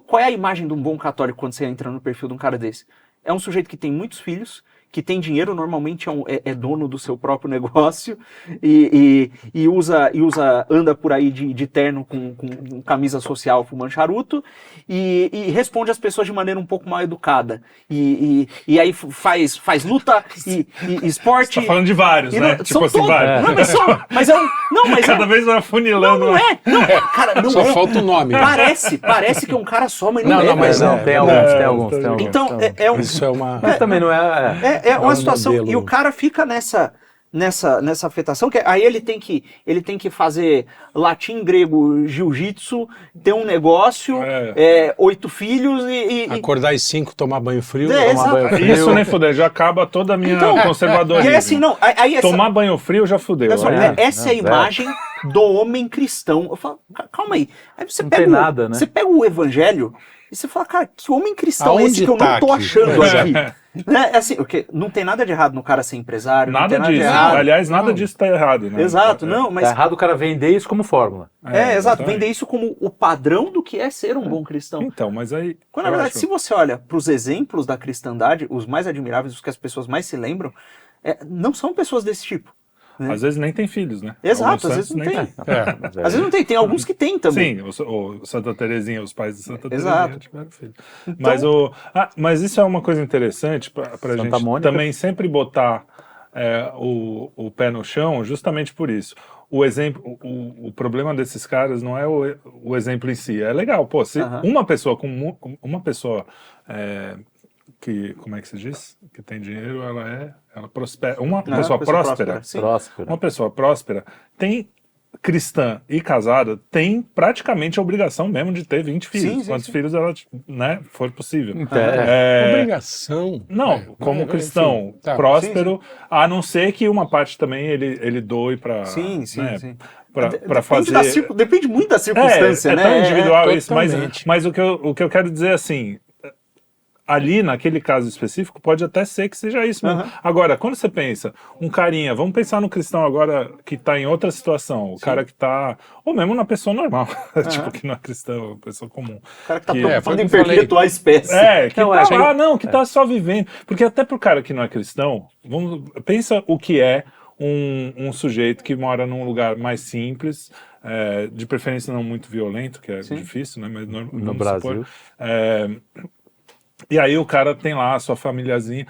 Speaker 2: Qual é a imagem de um bom católico quando você entra no perfil de um cara desse? É um sujeito que tem muitos filhos, que tem dinheiro, normalmente é dono do seu próprio negócio e anda por aí de terno com camisa social fumando charuto e responde às pessoas de maneira um pouco mal educada. E aí faz luta e esporte.
Speaker 3: Você tá falando de vários, né?
Speaker 2: Tipo assim, vários. Não, mas
Speaker 3: cada vez vai afunilando.
Speaker 5: Só falta o nome.
Speaker 2: Parece que é um cara só, mas não é.
Speaker 1: Não, tem alguns.
Speaker 2: Então,
Speaker 5: isso é uma...
Speaker 1: Mas também não é...
Speaker 2: É uma situação, modelo. E o cara fica nessa afetação, que aí ele tem que fazer latim, grego, jiu-jitsu, ter um negócio, 8 filhos e...
Speaker 5: Acordar às 5, tomar banho frio.
Speaker 2: Tomar banho frio.
Speaker 3: Isso nem fuder, já acaba toda a minha conservadorismo.
Speaker 2: E assim, não,
Speaker 3: tomar banho frio já fudeu.
Speaker 2: Essa é a imagem do homem cristão. Eu falo, calma aí. Aí você pega
Speaker 1: nada, né?
Speaker 2: Você pega o evangelho e você fala, cara, que homem cristão é esse que eu não tô achando aqui? Né? Assim, não tem nada de errado no cara ser empresário.
Speaker 3: Nada disso. Aliás, nada disso tá errado. Né?
Speaker 2: Exato, não, mas...
Speaker 1: Tá errado o cara vender isso como fórmula.
Speaker 2: Exato, vender isso como o padrão do que é ser um bom cristão.
Speaker 3: Então, mas aí...
Speaker 2: Quando, na verdade, se você olha para os exemplos da cristandade, os mais admiráveis, os que as pessoas mais se lembram, não são pessoas desse tipo. Né?
Speaker 3: Às vezes nem tem filhos, né?
Speaker 2: Exato, às vezes não tem. Às vezes não tem, tem alguns que tem também.
Speaker 3: Sim, o Santa Terezinha, os pais de Santa Terezinha tiveram filho.
Speaker 2: Então...
Speaker 3: Mas isso é uma coisa interessante para a gente
Speaker 1: Mônica.
Speaker 3: também sempre botar o pé no chão, justamente por isso. O exemplo, o problema desses caras não é o exemplo em si. É legal, pô, se uma pessoa que, como é que se diz? Que tem dinheiro, ela prospera. Uma pessoa próspera. Uma pessoa próspera tem cristã e casada tem praticamente a obrigação mesmo de ter 20 filhos. Quantos filhos ela, for possível.
Speaker 5: Obrigação?
Speaker 3: Não, como cristão próspero, a não ser que uma parte também ele doe para para fazer...
Speaker 2: Depende muito da circunstância, né?
Speaker 3: É tão individual isso, mas o que eu quero dizer assim... Ali, naquele caso específico, pode até ser que seja isso mesmo. Agora, quando você pensa, um carinha, vamos pensar no cristão agora que está em outra situação, o cara que está, ou mesmo na pessoa normal, tipo, que não é cristão, pessoa comum. O
Speaker 2: cara que está preocupado em perpetuar a espécie.
Speaker 3: Que está só vivendo. Porque até pro cara que não é cristão, pensa o que é um sujeito que mora num lugar mais simples, de preferência não muito violento, que é difícil, né? Mas
Speaker 1: no Brasil.
Speaker 3: E aí o cara tem lá a sua famíliazinha.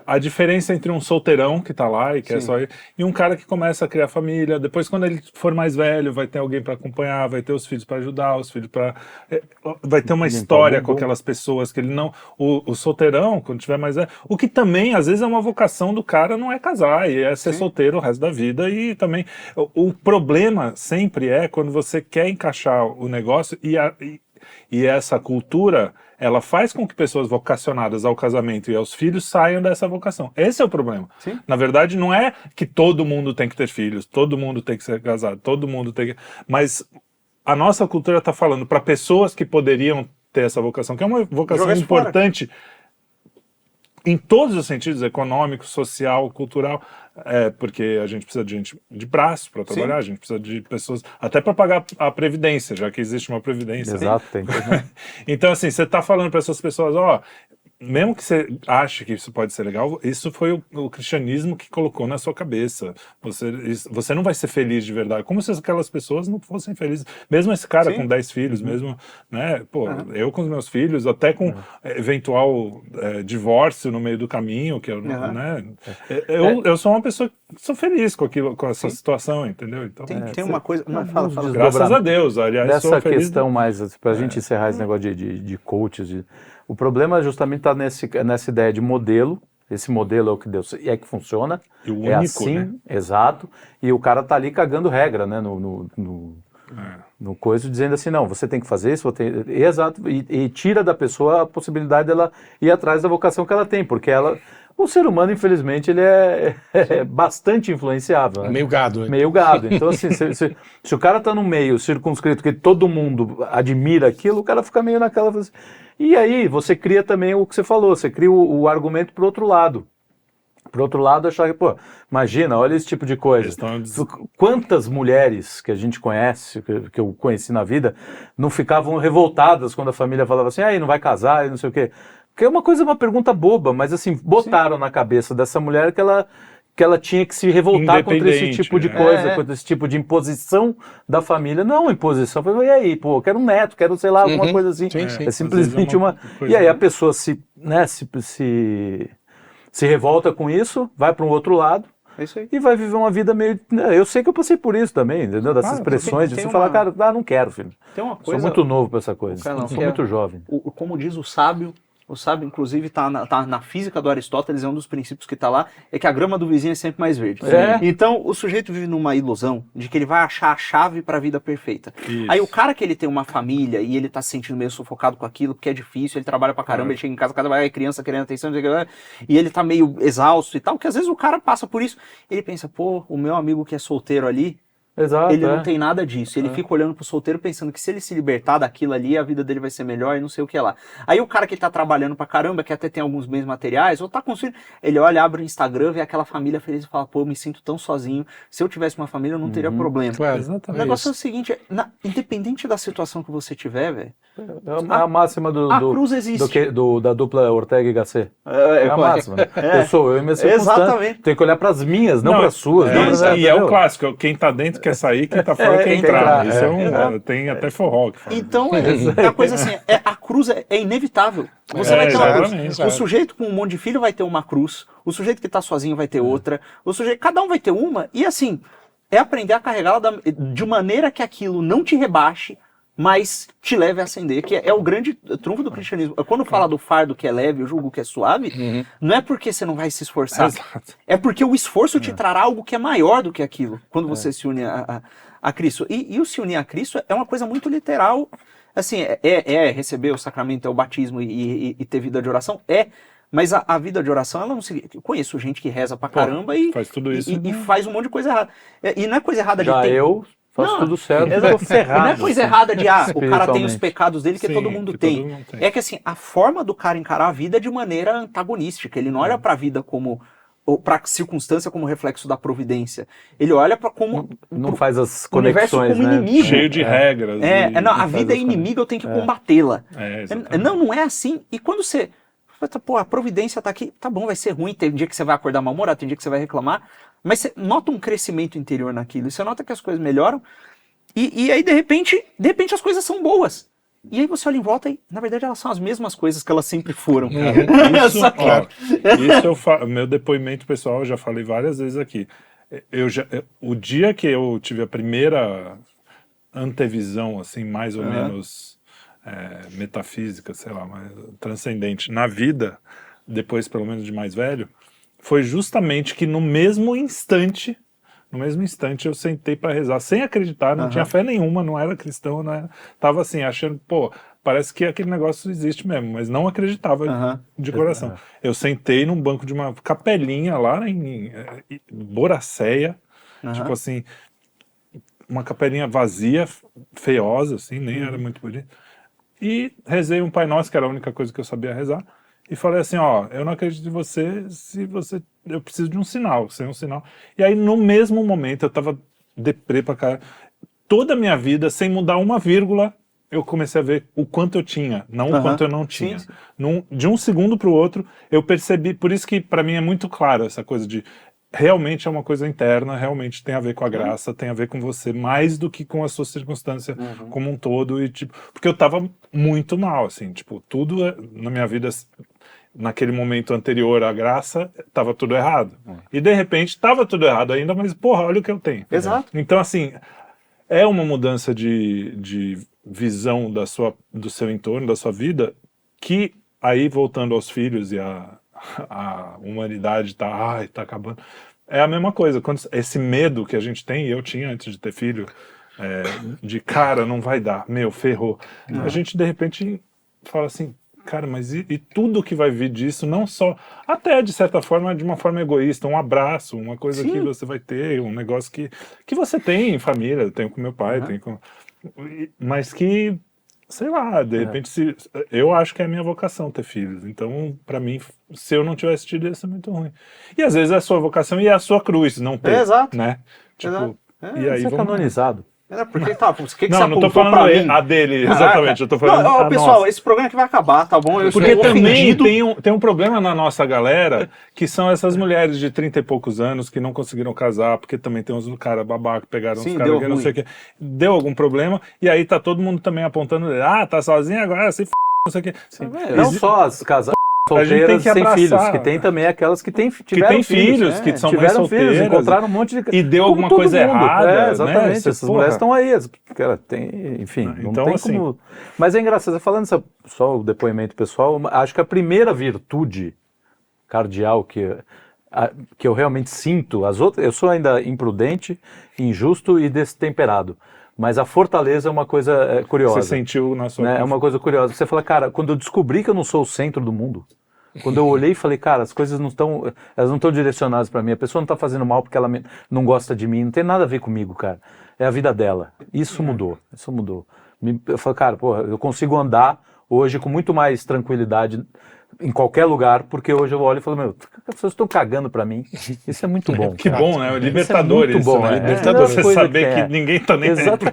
Speaker 3: A diferença entre um solteirão que tá lá e quer só ir, e um cara que começa a criar família, depois quando ele for mais velho, vai ter alguém para acompanhar, vai ter os filhos para ajudar, os filhos para... vai ter uma história com aquelas pessoas que ele não... O solteirão, quando tiver mais velho, o que também, às vezes, é uma vocação do cara, não é casar, e é ser solteiro o resto da vida, e também... O problema sempre é quando você quer encaixar o negócio e essa cultura... ela faz com que pessoas vocacionadas ao casamento e aos filhos saiam dessa vocação. Esse é o problema. Na verdade, não é que todo mundo tem que ter filhos, todo mundo tem que ser casado, todo mundo tem que... Mas a nossa cultura está falando para pessoas que poderiam ter essa vocação, que é uma vocação importante em todos os sentidos, econômico, social, cultural, porque a gente precisa de gente de braço para trabalhar, a gente precisa de pessoas, até para pagar a previdência, já que existe uma previdência.
Speaker 1: Exato, tem.
Speaker 3: Então, assim, você está falando para essas pessoas, mesmo que você ache que isso pode ser legal, isso foi o cristianismo que colocou na sua cabeça. Você não vai ser feliz de verdade. Como se aquelas pessoas não fossem felizes. Mesmo esse cara com 10 filhos, mesmo, né? Pô, eu com os meus filhos, até com eventual divórcio no meio do caminho, que eu, né? Eu sou uma pessoa que sou feliz com essa situação, entendeu? Então,
Speaker 2: tem uma coisa... Não, fala.
Speaker 3: Graças a Deus, aliás,
Speaker 1: dessa
Speaker 3: sou feliz.
Speaker 1: Questão mais, pra gente encerrar esse negócio de coaches, o problema justamente está nessa ideia de modelo. Esse modelo é o que Deus é que funciona.
Speaker 3: E o único,
Speaker 1: assim,
Speaker 3: né?
Speaker 1: Exato. E o cara tá ali cagando regra, né? No coisa, dizendo assim, não, você tem que fazer isso, exato. E tira da pessoa a possibilidade dela ir atrás da vocação que ela tem, porque O ser humano, infelizmente, ele é bastante influenciável. Né?
Speaker 5: Meio gado. Né?
Speaker 1: Meio gado. Então, assim, se o cara tá no meio circunscrito, que todo mundo admira aquilo, o cara fica meio naquela... E aí, você cria também o que você falou, você cria o argumento pro outro lado. Pro outro lado, achar que, pô, imagina, olha esse tipo de coisa. Quantas mulheres que a gente conhece, que eu conheci na vida, não ficavam revoltadas quando a família falava assim, aí não vai casar e não sei o quê. Porque é uma pergunta boba, mas assim, botaram na cabeça dessa mulher que ela tinha que se revoltar contra esse tipo de coisa, contra esse tipo de imposição da família. Não, uma imposição. E aí, pô, quero um neto, quero, sei lá, alguma coisa assim. É simplesmente uma... E aí a pessoa se revolta com isso, vai para um outro lado e vai viver uma vida meio... Eu sei que eu passei por isso também, entendeu? Dessas pressões de você falar, cara, não quero, filho.
Speaker 2: Tem uma coisa...
Speaker 1: Sou muito novo para essa coisa, sou muito jovem.
Speaker 2: Como diz o sábio, inclusive, tá na física do Aristóteles, é um dos princípios que tá lá, é que a grama do vizinho é sempre mais verde. Então, o sujeito vive numa ilusão de que ele vai achar a chave para a vida perfeita. Isso. Aí o cara que ele tem uma família e ele tá se sentindo meio sufocado com aquilo, porque é difícil, ele trabalha pra caramba, ele chega em casa, cada vai criança querendo atenção, e ele tá meio exausto e tal, que às vezes o cara passa por isso, ele pensa, pô, o meu amigo que é solteiro ali,
Speaker 1: exato,
Speaker 2: ele não tem nada disso. Ele fica olhando pro solteiro pensando que se ele se libertar daquilo ali, a vida dele vai ser melhor e não sei o que lá. Aí o cara que tá trabalhando pra caramba, que até tem alguns bens materiais, ou tá construindo, ele olha, abre o Instagram, vê aquela família feliz e fala, pô, eu me sinto tão sozinho. Se eu tivesse uma família, eu não teria problema.
Speaker 5: Claro,
Speaker 2: o negócio é o seguinte, independente da situação que você tiver, velho.
Speaker 1: É a máxima
Speaker 2: a cruz existe.
Speaker 1: Da dupla Ortega e Gasset. É a máxima. Eu e minha circunstância. Exatamente. Tem que olhar pras minhas, não pras suas.
Speaker 3: E é o clássico, quem tá dentro quer sair, quem tá fora quer entrar. Isso tem até forró que fala.
Speaker 2: Então, é a coisa assim, a cruz é inevitável. Você vai ter uma cruz. O sujeito com um monte de filho vai ter uma cruz, o sujeito que tá sozinho vai ter outra, cada um vai ter uma, e assim, é aprender a carregá-la de maneira que aquilo não te rebaixe, mas te leve a ascender, que é o grande trunfo do cristianismo. Quando fala do fardo que é leve, o jugo que é suave, não é porque você não vai se esforçar, é porque o esforço te trará algo que é maior do que aquilo, quando você se une a Cristo. E o se unir a Cristo é uma coisa muito literal, assim, receber o sacramento, é o batismo e ter vida de oração, mas a vida de oração, ela não se... Eu conheço gente que reza pra caramba e
Speaker 3: faz tudo isso,
Speaker 2: e faz um monte de coisa errada. E não é coisa errada de ter...
Speaker 1: eu faço tudo certo, eu tô ferrado.
Speaker 2: Não é coisa errada de, o cara tem os pecados dele que todo mundo tem. É que assim, a forma do cara encarar a vida é de maneira antagonística. Ele não olha pra vida como... ou para circunstância como reflexo da providência. Ele olha para como...
Speaker 1: Não faz as conexões,
Speaker 2: como
Speaker 1: né?
Speaker 2: inimigo.
Speaker 3: Cheio de regras.
Speaker 2: A vida é inimiga, eu tenho que combatê-la. Não é assim. E quando você... Pô, a providência tá aqui, tá bom, vai ser ruim, tem dia que você vai acordar mal-humorado, tem dia que você vai reclamar, mas você nota um crescimento interior naquilo, e você nota que as coisas melhoram, e aí de repente as coisas são boas. E aí você olha em volta e, na verdade, elas são as mesmas coisas que elas sempre foram.
Speaker 3: Meu depoimento pessoal, eu já falei várias vezes aqui. O dia que eu tive a primeira antevisão, assim, mais ou menos metafísica, sei lá, mais transcendente na vida, depois pelo menos de mais velho, foi justamente que no mesmo instante eu sentei para rezar, sem acreditar, não tinha fé nenhuma, não era cristão, tava assim, achando, pô, parece que aquele negócio existe mesmo, mas não acreditava de coração. Eu sentei num banco de uma capelinha lá em Boracéia, tipo assim, uma capelinha vazia, feiosa, assim, nem era muito bonita, e rezei um Pai Nosso, que era a única coisa que eu sabia rezar, e falei assim, eu não acredito em você, eu preciso de um sinal, sem um sinal. E aí, no mesmo momento, eu tava deprê pra cara, toda a minha vida, sem mudar uma vírgula, eu comecei a ver o quanto eu tinha, não o quanto eu não tinha. Sim. De um segundo pro outro, eu percebi, por isso que pra mim é muito claro essa coisa de, realmente é uma coisa interna, realmente tem a ver com a graça, tem a ver com você, mais do que com a sua circunstância como um todo, e tipo, porque eu tava muito mal, assim, tipo, tudo na minha vida, naquele momento anterior à graça, tava tudo errado. E de repente, tava tudo errado ainda, mas porra, olha o que eu tenho.
Speaker 2: Exato.
Speaker 3: Então, assim, é uma mudança de visão do seu entorno, da sua vida, que aí, voltando aos filhos e a humanidade tá acabando. É a mesma coisa, esse medo que a gente tem, e eu tinha antes de ter filho, de cara, não vai dar, ferrou. A gente de repente fala assim, cara, mas e tudo que vai vir disso, não só, até de certa forma, de uma forma egoísta, um abraço, uma coisa que você vai ter, um negócio que você tem em família, eu tenho com meu pai, tenho com... Mas que, sei lá, de repente, eu acho que é a minha vocação ter filhos. Então, pra mim, se eu não tivesse tido, ia ser muito ruim. E às vezes é a sua vocação e é a sua cruz, não ter.
Speaker 2: Exato.
Speaker 3: Né? Tipo,
Speaker 2: Exato.
Speaker 3: E aí,
Speaker 1: você é canonizado.
Speaker 2: Porque tá, o que
Speaker 3: não, não tô falando a dele, exatamente. Eu tô falando a
Speaker 2: pessoal,
Speaker 3: nossa.
Speaker 2: Esse programa aqui vai acabar, tá bom?
Speaker 3: Porque também tem um problema na nossa galera, que são essas mulheres de 30 e poucos anos que não conseguiram casar, porque também tem uns caras babaca que pegaram uns caras que não sei o que. Deu algum problema, e aí tá todo mundo também apontando, tá sozinha agora, se não sei o que.
Speaker 1: Não só as casadas solteiras sem filhos, que tem também aquelas que tiveram filhos,
Speaker 3: que são mães solteiras,
Speaker 1: encontraram um monte de...
Speaker 3: E deu alguma coisa errada.
Speaker 1: Exatamente,
Speaker 3: né?
Speaker 1: essas mulheres estão aí, cara, enfim, não
Speaker 3: então,
Speaker 1: tem
Speaker 3: assim,
Speaker 1: como... Mas é engraçado, falando só o depoimento pessoal, acho que a primeira virtude cardeal que eu realmente sinto, as outras, eu sou ainda imprudente, injusto e destemperado. Mas a fortaleza é uma coisa curiosa.
Speaker 3: Você sentiu na sua...
Speaker 1: Né? É uma coisa curiosa. Você fala, cara, quando eu descobri que eu não sou o centro do mundo, quando eu olhei e falei, cara, as coisas não estão direcionadas para mim, a pessoa não está fazendo mal porque ela não gosta de mim, não tem nada a ver comigo, cara. É a vida dela. Isso mudou. Eu falei, cara, porra, eu consigo andar hoje com muito mais tranquilidade em qualquer lugar, porque hoje eu olho e falo, as pessoas estão cagando pra mim. Isso é muito bom.
Speaker 3: Que bom, né? O libertador,
Speaker 1: isso é muito bom,
Speaker 3: né?
Speaker 1: Libertador.
Speaker 3: Você saber que ninguém tá nem
Speaker 1: Exato.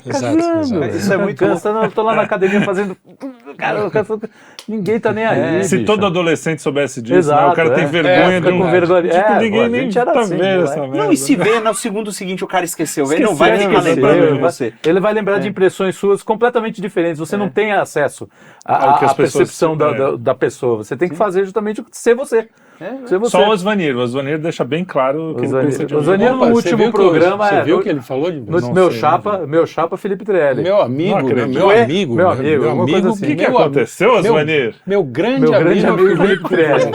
Speaker 1: Isso é muito bom. Eu tô lá na academia fazendo... Cara, ninguém tá nem aí,
Speaker 3: Se
Speaker 1: bicho.
Speaker 3: todo adolescente soubesse disso, né? O cara tem vergonha de
Speaker 1: com vergonha.
Speaker 3: Tipo, ninguém nem
Speaker 1: era
Speaker 3: tá
Speaker 1: assim,
Speaker 3: vendo essa merda.
Speaker 2: Não, e se vê no segundo seguinte o cara esqueceu, ele não vai ficar
Speaker 1: esqueceu,
Speaker 2: lembrando de você.
Speaker 1: Ele vai lembrar de impressões suas completamente diferentes. Você não tem acesso à percepção da pessoa. Você tem que fazer justamente ser você. Ser você.
Speaker 3: Só o Osvanir. O Osvanir deixa bem claro que ele pensa de
Speaker 1: O Osvanir no último programa...
Speaker 5: Você viu o que ele falou?
Speaker 1: Meu chapa Felipe Trelli.
Speaker 5: Meu amigo.
Speaker 3: O que aconteceu, Osvanir?
Speaker 5: Meu grande amigo
Speaker 1: Felipe Trelli.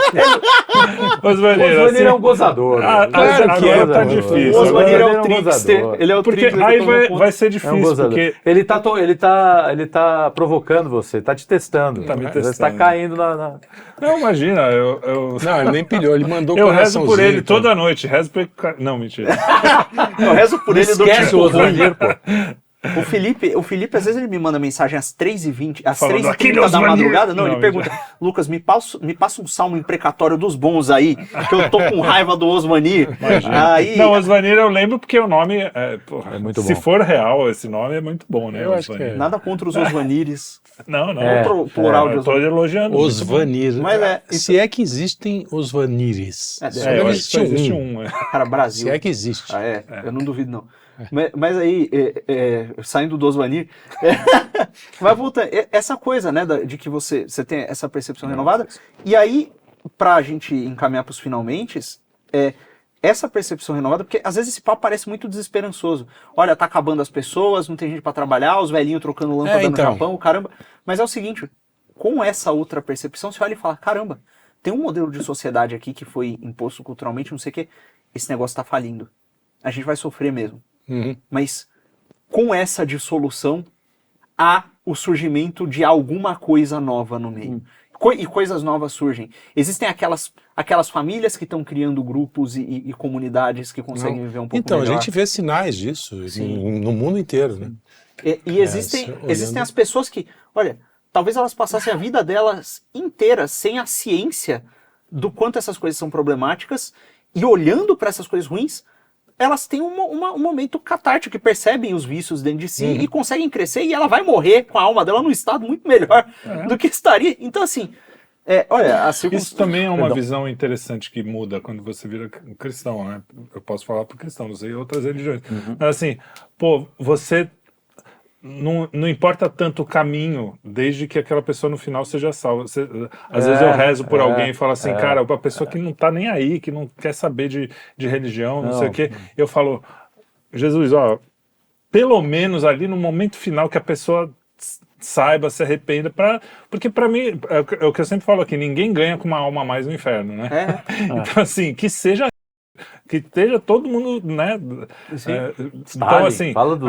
Speaker 3: Osvanir
Speaker 1: é um gozador.
Speaker 3: Claro que tá difícil.
Speaker 2: O Osvanir é o trickster. Ele é o
Speaker 3: porque aí vai ser difícil, porque...
Speaker 1: Ele tá provocando você, tá te testando.
Speaker 3: Tá me testando.
Speaker 1: Você tá caindo na...
Speaker 5: Não, imagina, Não, ele nem pilhou, ele mandou
Speaker 3: eu rezo por ele toda noite, rezo por ele... Não, mentira.
Speaker 2: Eu rezo por ele do
Speaker 1: Esquece o Osvanir, pô.
Speaker 2: O Felipe, às vezes ele me manda mensagem às 3h20, às
Speaker 3: Falando
Speaker 2: 3h30 da madrugada. Não, ele pergunta, Lucas, me passa um salmo imprecatório dos bons aí, que eu tô com raiva do Osvanir. Aí...
Speaker 3: Não, Osvanir eu lembro porque o nome,
Speaker 1: é muito bom.
Speaker 3: Se for real, esse nome é muito bom, né?
Speaker 5: Eu acho que é.
Speaker 2: Nada contra os Osvanires.
Speaker 3: Não.
Speaker 2: Plural de
Speaker 3: Osvanir. Tô elogiando.
Speaker 5: Osvanir.
Speaker 2: Mas
Speaker 5: se é que existem Osvanires.
Speaker 3: Eu acho que existe um.
Speaker 2: Cara, Brasil.
Speaker 5: Se é que existe.
Speaker 2: Eu não duvido, não. Mas aí, saindo do Osvanir, vai voltar. Essa coisa, né, de que você tem essa percepção renovada. E aí, pra gente encaminhar pros finalmente, essa percepção renovada, porque às vezes esse papo parece muito desesperançoso. Olha, tá acabando as pessoas, não tem gente pra trabalhar, os velhinhos trocando lâmpada no Japão, caramba. Mas é o seguinte, com essa outra percepção, você olha e fala, caramba, tem um modelo de sociedade aqui que foi imposto culturalmente, não sei o quê, esse negócio tá falindo. A gente vai sofrer mesmo. Mas com essa dissolução, há o surgimento de alguma coisa nova no meio. E coisas novas surgem. Existem aquelas famílias que estão criando grupos e comunidades que conseguem viver um pouco melhor.
Speaker 5: Então, a gente vê sinais disso no mundo inteiro, né?
Speaker 2: E existem as pessoas que, olha, talvez elas passassem a vida delas inteira sem a ciência do quanto essas coisas são problemáticas e olhando para essas coisas ruins, elas têm um momento catártico, que percebem os vícios dentro de si e conseguem crescer, e ela vai morrer com a alma dela num estado muito melhor do que estaria. Então, assim, olha...
Speaker 3: Isso também é uma visão interessante que muda quando você vira cristão, né? Eu posso falar por cristão, não sei outras religiões. Mas assim, você... Não importa tanto o caminho, desde que aquela pessoa no final seja salva. Às vezes eu rezo por alguém e falo assim, cara, uma pessoa que não tá nem aí, que não quer saber de religião, não sei o quê. Eu falo, Jesus, pelo menos ali no momento final que a pessoa saiba, se arrependa, porque pra mim, é o que eu sempre falo aqui, ninguém ganha com uma alma a mais no inferno, né? Então assim, que seja que esteja todo mundo, né?
Speaker 1: Então, assim... Fala do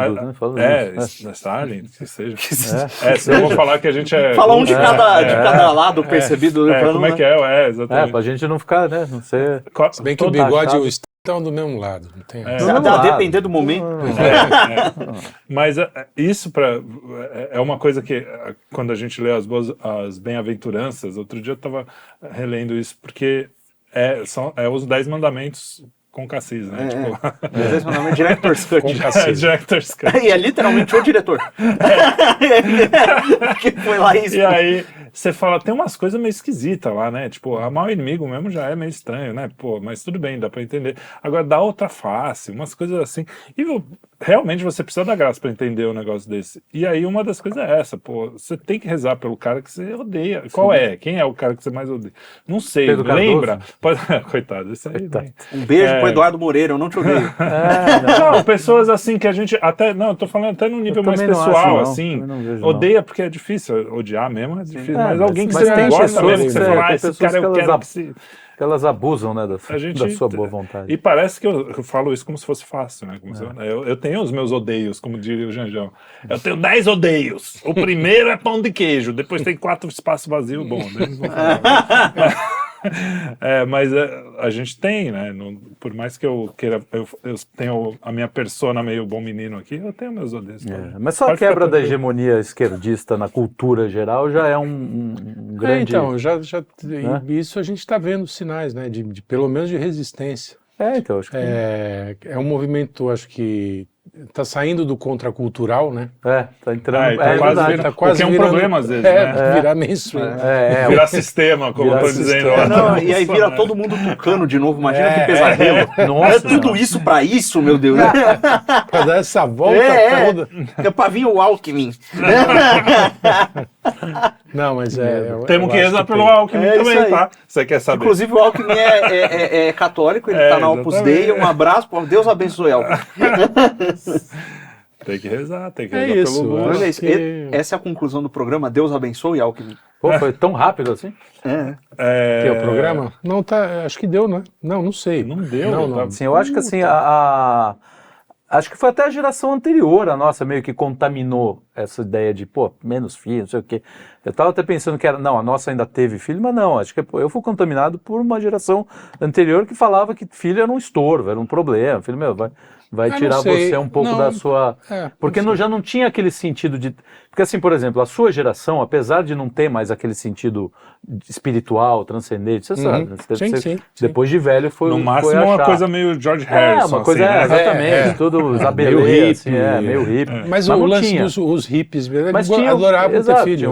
Speaker 1: né?
Speaker 3: Stalin, que seja. Se eu vou falar que a gente é...
Speaker 2: Fala de cada lado percebido.
Speaker 3: Como é que é? Exatamente.
Speaker 1: Pra gente não ficar, né? Não ser...
Speaker 5: Se bem que o bigode e o estão do mesmo lado. Não tem...
Speaker 2: depender do momento.
Speaker 3: Mas isso é uma coisa que, quando a gente lê as bem-aventuranças, outro dia eu estava relendo isso, porque são os 10 mandamentos com Cassis, né?
Speaker 2: Os 10 mandamentos Director's Cut.
Speaker 5: Com Cassis.
Speaker 3: Director's Cut.
Speaker 2: E é literalmente o diretor. Que foi lá isso.
Speaker 3: E aí você fala, tem umas coisas meio esquisitas lá, né? Tipo, amar o inimigo mesmo já é meio estranho, né? Pô, mas tudo bem, dá pra entender. Agora, dá outra face, umas coisas assim. E realmente você precisa da graça pra entender um negócio desse. E aí uma das coisas é essa, pô, você tem que rezar pelo cara que você odeia. Sim. Qual é? Quem é o cara que você mais odeia? Não sei,
Speaker 1: Pedro
Speaker 3: lembra? Coitado, isso aí.
Speaker 2: Um beijo pro Eduardo Moreira, eu não te odeio.
Speaker 3: Não, pessoas assim que a gente até, não, eu tô falando até no nível mais pessoal, assim, odeia porque é difícil, odiar mesmo é difícil, mas alguém que você
Speaker 1: tem
Speaker 3: gosta mesmo, que você fala,
Speaker 1: esse cara eu quero que elas abusam, né, da sua boa vontade.
Speaker 3: E parece que eu falo isso como se fosse fácil, né? Eu tenho os meus odeios, como diria o Janjão. Eu tenho 10 odeios. O primeiro é pão de queijo, depois tem 4 espaços vazios. Bom, eles vão falar. Mas a gente tem, né? Por mais que eu queira, eu tenho a minha persona meio bom menino aqui, eu tenho meus odeios.
Speaker 1: Mas só a quebra da hegemonia esquerdista na cultura geral já é um grande...
Speaker 5: Então, isso a gente está vendo sinais, né? De pelo menos de resistência.
Speaker 1: Então, acho que...
Speaker 5: É um movimento, acho que está saindo do contracultural, né?
Speaker 1: Tá entrando...
Speaker 3: Tá quase virando, problema às vezes, né?
Speaker 5: Virar mainstream.
Speaker 3: Virar sistema, como eu tô dizendo.
Speaker 2: E aí vira todo mundo tucano de novo, imagina que pesadelo. Nossa, tudo isso pra isso, meu Deus.
Speaker 5: Pra dar essa volta toda.
Speaker 2: É pra vir o Alckmin.
Speaker 5: Não, mas
Speaker 3: temos que rezar pelo Alckmin também, tá? Você quer saber?
Speaker 2: Inclusive o Alckmin é católico, ele tá na Opus Dei. Um abraço, Deus abençoe Alckmin.
Speaker 3: Tem que rezar pelo Lula.
Speaker 2: Essa é a conclusão do programa, Deus abençoe Alckmin.
Speaker 1: Pô, foi tão rápido assim?
Speaker 5: Que é o programa? Não, acho que deu, né? Não sei.
Speaker 3: Não deu.
Speaker 1: Não. Sim, eu acho que assim, acho que foi até a geração anterior, a nossa, meio que contaminou essa ideia de, menos filho, não sei o quê. Eu estava até pensando que a nossa ainda teve filho, mas não, acho que eu fui contaminado por uma geração anterior que falava que filho era um estorvo, era um problema. Filho, vai tirar você um pouco da sua... Porque já não tinha aquele sentido de... Porque assim, por exemplo, a sua geração, apesar de não ter mais aquele sentido espiritual, transcendente, você sabe,
Speaker 5: sim.
Speaker 1: Depois de velho foi
Speaker 3: no máximo uma coisa meio George Harrison.
Speaker 1: Uma coisa,
Speaker 3: assim,
Speaker 1: exatamente, tudo Isabelê,
Speaker 5: meio hippie,
Speaker 1: assim, meio hippie.
Speaker 5: Mas o lance dos hippies, adoravam ter filho.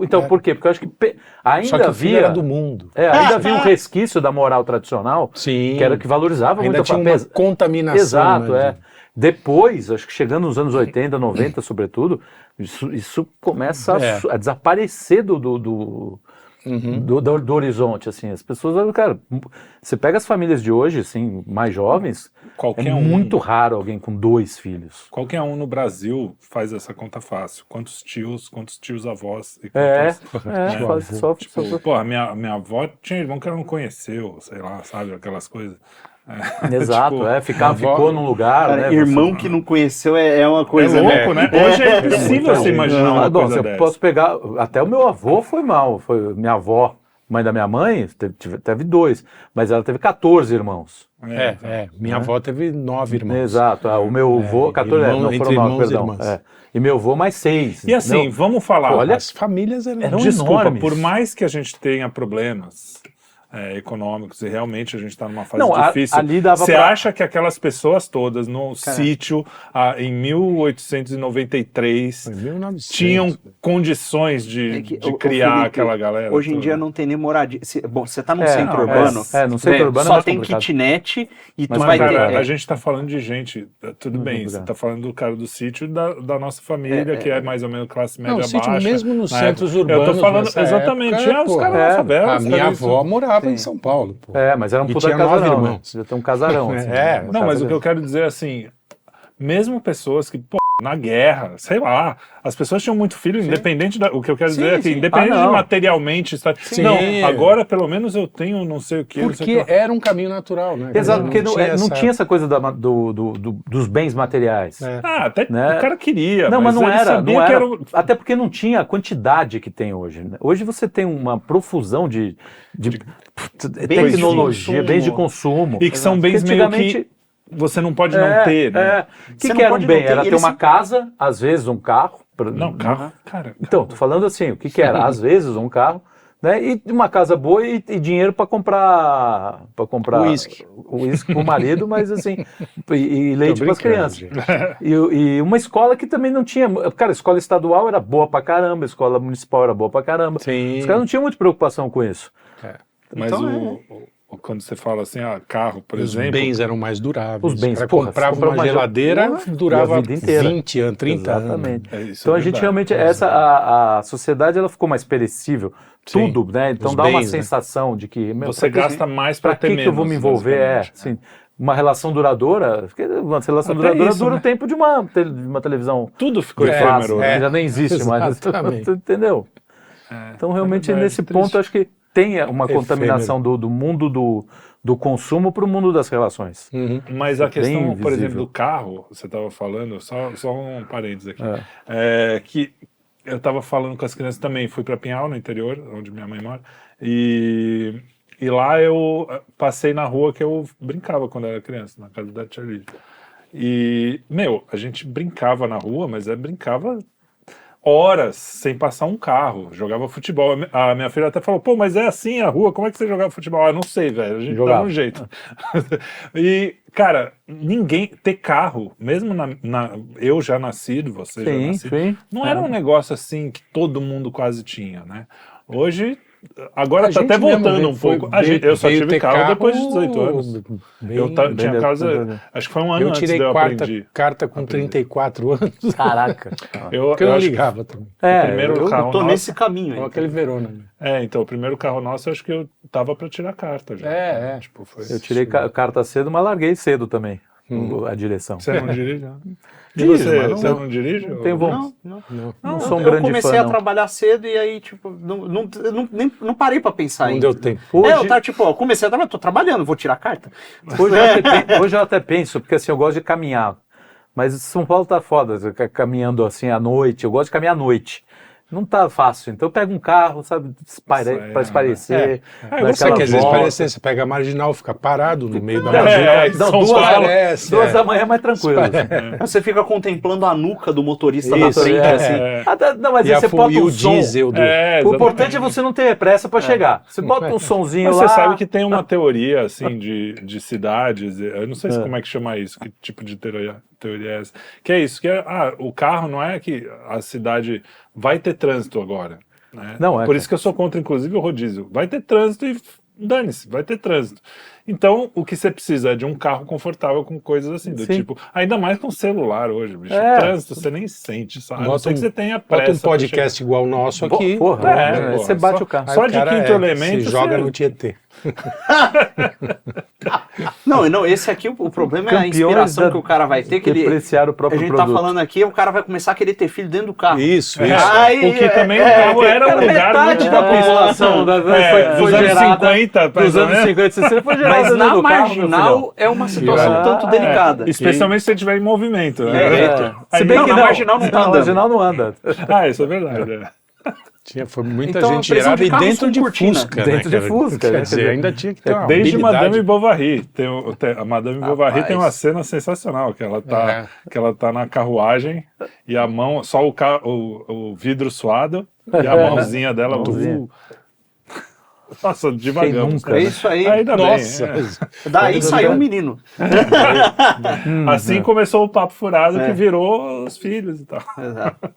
Speaker 1: Então, por quê? Porque eu acho que ainda havia...
Speaker 5: era do mundo.
Speaker 1: Ainda havia um resquício da moral tradicional, que era que valorizava
Speaker 5: ainda
Speaker 1: muito
Speaker 5: tinha uma contaminação.
Speaker 1: Exato, Depois, acho que chegando nos anos 80, 90, sobretudo, isso começa a desaparecer do horizonte, assim. As pessoas, cara, você pega as famílias de hoje, assim, mais jovens, muito raro alguém com 2 filhos.
Speaker 3: Qualquer um no Brasil faz essa conta fácil. Quantos tios avós e Pô, a minha avó tinha irmão que ela não conheceu, sei lá, sabe, aquelas coisas.
Speaker 1: Exato, ficou num lugar,
Speaker 2: cara, né? Irmão que não conheceu é uma coisa...
Speaker 3: É louco, né? Hoje é impossível você imaginar uma coisa dessa.
Speaker 1: Eu posso pegar... Até o meu avô foi mal. Foi minha avó, mãe da minha mãe, teve 2. Mas ela teve 14 irmãos.
Speaker 5: Minha avó teve 9 irmãos.
Speaker 1: Exato. O meu avô... 14, não foram 9, perdão. E meu avô mais 6.
Speaker 3: E assim, vamos falar...
Speaker 5: Olha, as famílias eram
Speaker 3: desculpa,
Speaker 5: enormes.
Speaker 3: Por mais que a gente tenha problemas... econômicos, e realmente a gente está numa fase difícil. Você acha que aquelas pessoas todas no sítio em 1893 tinham condições de criar Felipe, aquela galera?
Speaker 2: Hoje em dia não tem nem moradia. Bom, você está num centro urbano,
Speaker 1: no centro urbano
Speaker 2: só tem kitnet e tu vai ter...
Speaker 3: A gente está falando de gente, tudo bem, você está falando do cara do sítio da nossa família, que é mais ou menos classe média baixa.
Speaker 5: Sítio mesmo nos centros urbanos.
Speaker 3: Eu tô falando exatamente, os caras da favela.
Speaker 5: A minha avó morava em São Paulo. Pô.
Speaker 1: Mas era um puta casarão, né? Já tem um casarão. Assim,
Speaker 3: não, mas o que eu quero dizer é assim, mesmo pessoas que, na guerra, sei lá. As pessoas tinham muito filho, independente o que eu quero dizer é que, independente de materialmente estar. Não, agora pelo menos eu tenho não sei o que.
Speaker 5: Porque era um caminho natural, né?
Speaker 1: Exato, porque não tinha essa coisa dos bens materiais.
Speaker 3: Até o cara queria.
Speaker 1: Não, mas não era. Até porque não tinha a quantidade que tem hoje. Né? Hoje você tem uma profusão de tecnologia, bens de consumo.
Speaker 3: E que são bens meio que você não pode não ter, né?
Speaker 1: O que era um bem? Era ter uma casa, às vezes um carro.
Speaker 3: Não, carro, cara.
Speaker 1: Então, tô falando assim, o que era? Às vezes um carro, né? E uma casa boa e dinheiro para comprar
Speaker 5: uísque
Speaker 1: pro marido, mas assim, e leite para as crianças. E uma escola que também não tinha, cara, a escola estadual era boa pra caramba, a escola municipal era boa pra caramba.
Speaker 5: Sim.
Speaker 1: Os caras não tinham muita preocupação com isso.
Speaker 3: Mas quando você fala assim, carro, por exemplo...
Speaker 5: Os bens eram mais duráveis.
Speaker 1: Os bens,
Speaker 5: comprava uma geladeira, durava
Speaker 1: a vida inteira.
Speaker 5: 20 anos, 30
Speaker 1: Exatamente.
Speaker 5: anos.
Speaker 1: Então a gente realmente, a sociedade ela ficou mais perecível, tudo, né? Então dá uma sensação de que...
Speaker 3: Você gasta mais para ter menos.
Speaker 1: Para que eu vou me envolver? Assim, uma relação duradoura, uma relação duradoura dura o tempo de uma televisão.
Speaker 3: Tudo ficou efêmero.
Speaker 1: Já nem existe mais. Entendeu? Então realmente nesse ponto acho que tem uma contaminação do mundo do consumo para o mundo das relações.
Speaker 3: Mas a questão, por exemplo, do carro, você estava falando, só um parênteses aqui, que eu estava falando com as crianças também, fui para Pinhal, no interior, onde minha mãe mora, e lá eu passei na rua que eu brincava quando era criança, na casa da tia Lídia. E, a gente brincava na rua, mas brincava horas sem passar um carro, jogava futebol. A minha filha até falou, mas é assim a rua, como é que você jogava futebol? Não sei, velho, a gente dava um jeito. E, cara, ninguém ter carro, mesmo eu já nascido, você já nascido, não era um negócio assim que todo mundo quase tinha, né? Hoje... Agora tá até voltando um pouco. Eu só tive carro depois de 18 anos. Eu tinha casa, acho que foi um ano antes de eu aprendi.
Speaker 5: Carta com 34 anos.
Speaker 1: Caraca.
Speaker 5: Porque eu não ligava também.
Speaker 1: Eu
Speaker 2: tô nesse caminho aí.
Speaker 5: Aquele Verona.
Speaker 3: Então o primeiro carro nosso, acho que eu tava para tirar carta já. Tipo,
Speaker 1: eu tirei carta cedo, mas larguei cedo também. A direção.
Speaker 3: Você não dirige? E você não dirige?
Speaker 1: Não tenho vontade. Não sou um grande fã.
Speaker 2: Eu comecei a trabalhar cedo e aí, tipo, não parei pra pensar ainda.
Speaker 5: Não deu tempo.
Speaker 2: Eu comecei a trabalhar, tô trabalhando, vou tirar a carta.
Speaker 1: Hoje eu até penso, porque assim, eu gosto de caminhar. Mas São Paulo tá foda, caminhando assim à noite. Eu gosto de caminhar à noite. Não tá fácil, então eu pego um carro, sabe, para esparecer.
Speaker 5: Você quer dizer esparecer, você pega a marginal, fica parado no meio da marginal.
Speaker 1: Duas da manhã é mais tranquilo.
Speaker 2: Você fica contemplando a nuca do motorista na frente, assim.
Speaker 1: Não, mas aí você bota um som.
Speaker 5: Diesel
Speaker 1: O importante é você não ter pressa para chegar. Você bota um sonzinho lá.
Speaker 3: Você sabe que tem uma teoria, assim, de cidades, eu não sei como é que chama isso, que tipo de teoria é essa, que é isso, que o carro não é que a cidade vai ter trânsito agora, né?
Speaker 1: Não,
Speaker 3: por isso que eu sou contra, inclusive, o rodízio. Vai ter trânsito e dane-se, vai ter trânsito. Então, o que você precisa é de um carro confortável com coisas assim, do tipo, ainda mais com celular hoje, bicho. Trânsito você nem sente, sabe? Não sei que você tenha pressa.
Speaker 5: Bota um podcast igual o nosso aqui.
Speaker 1: Você bate o carro.
Speaker 3: Só de quinto elemento.
Speaker 5: Se joga no Tietê.
Speaker 2: Não, esse aqui, o problema é a inspiração que o cara vai ter, que ele
Speaker 1: apreciar o próprio produto.
Speaker 2: A gente tá falando aqui, o cara vai começar a querer ter filho dentro do carro.
Speaker 5: Isso.
Speaker 3: O que também o carro era um lugar muito
Speaker 1: da população foi gerada
Speaker 3: 50,
Speaker 1: dos anos 50, 60 foi gerada.
Speaker 2: Mas na marginal é uma situação tanto delicada.
Speaker 3: Especialmente se você estiver em movimento.
Speaker 1: Se bem que
Speaker 2: na marginal não tá andando.
Speaker 1: Na marginal não anda.
Speaker 3: Isso é verdade.
Speaker 5: Foi muita gente gerada e dentro de Fusca.
Speaker 1: Dentro de Fusca.
Speaker 5: Quer dizer, ainda tinha que ter uma
Speaker 3: desde
Speaker 5: habilidade.
Speaker 3: Madame Bovary. A Madame Bovary tem uma cena sensacional, que ela tá na carruagem e a mão, só o vidro suado e a mãozinha dela. Nossa, devagamos.
Speaker 2: É isso aí.
Speaker 3: Ainda
Speaker 5: Nossa.
Speaker 3: bem.
Speaker 2: Daí saiu um menino.
Speaker 3: Assim começou o papo furado que virou os filhos e tal.
Speaker 2: Exato.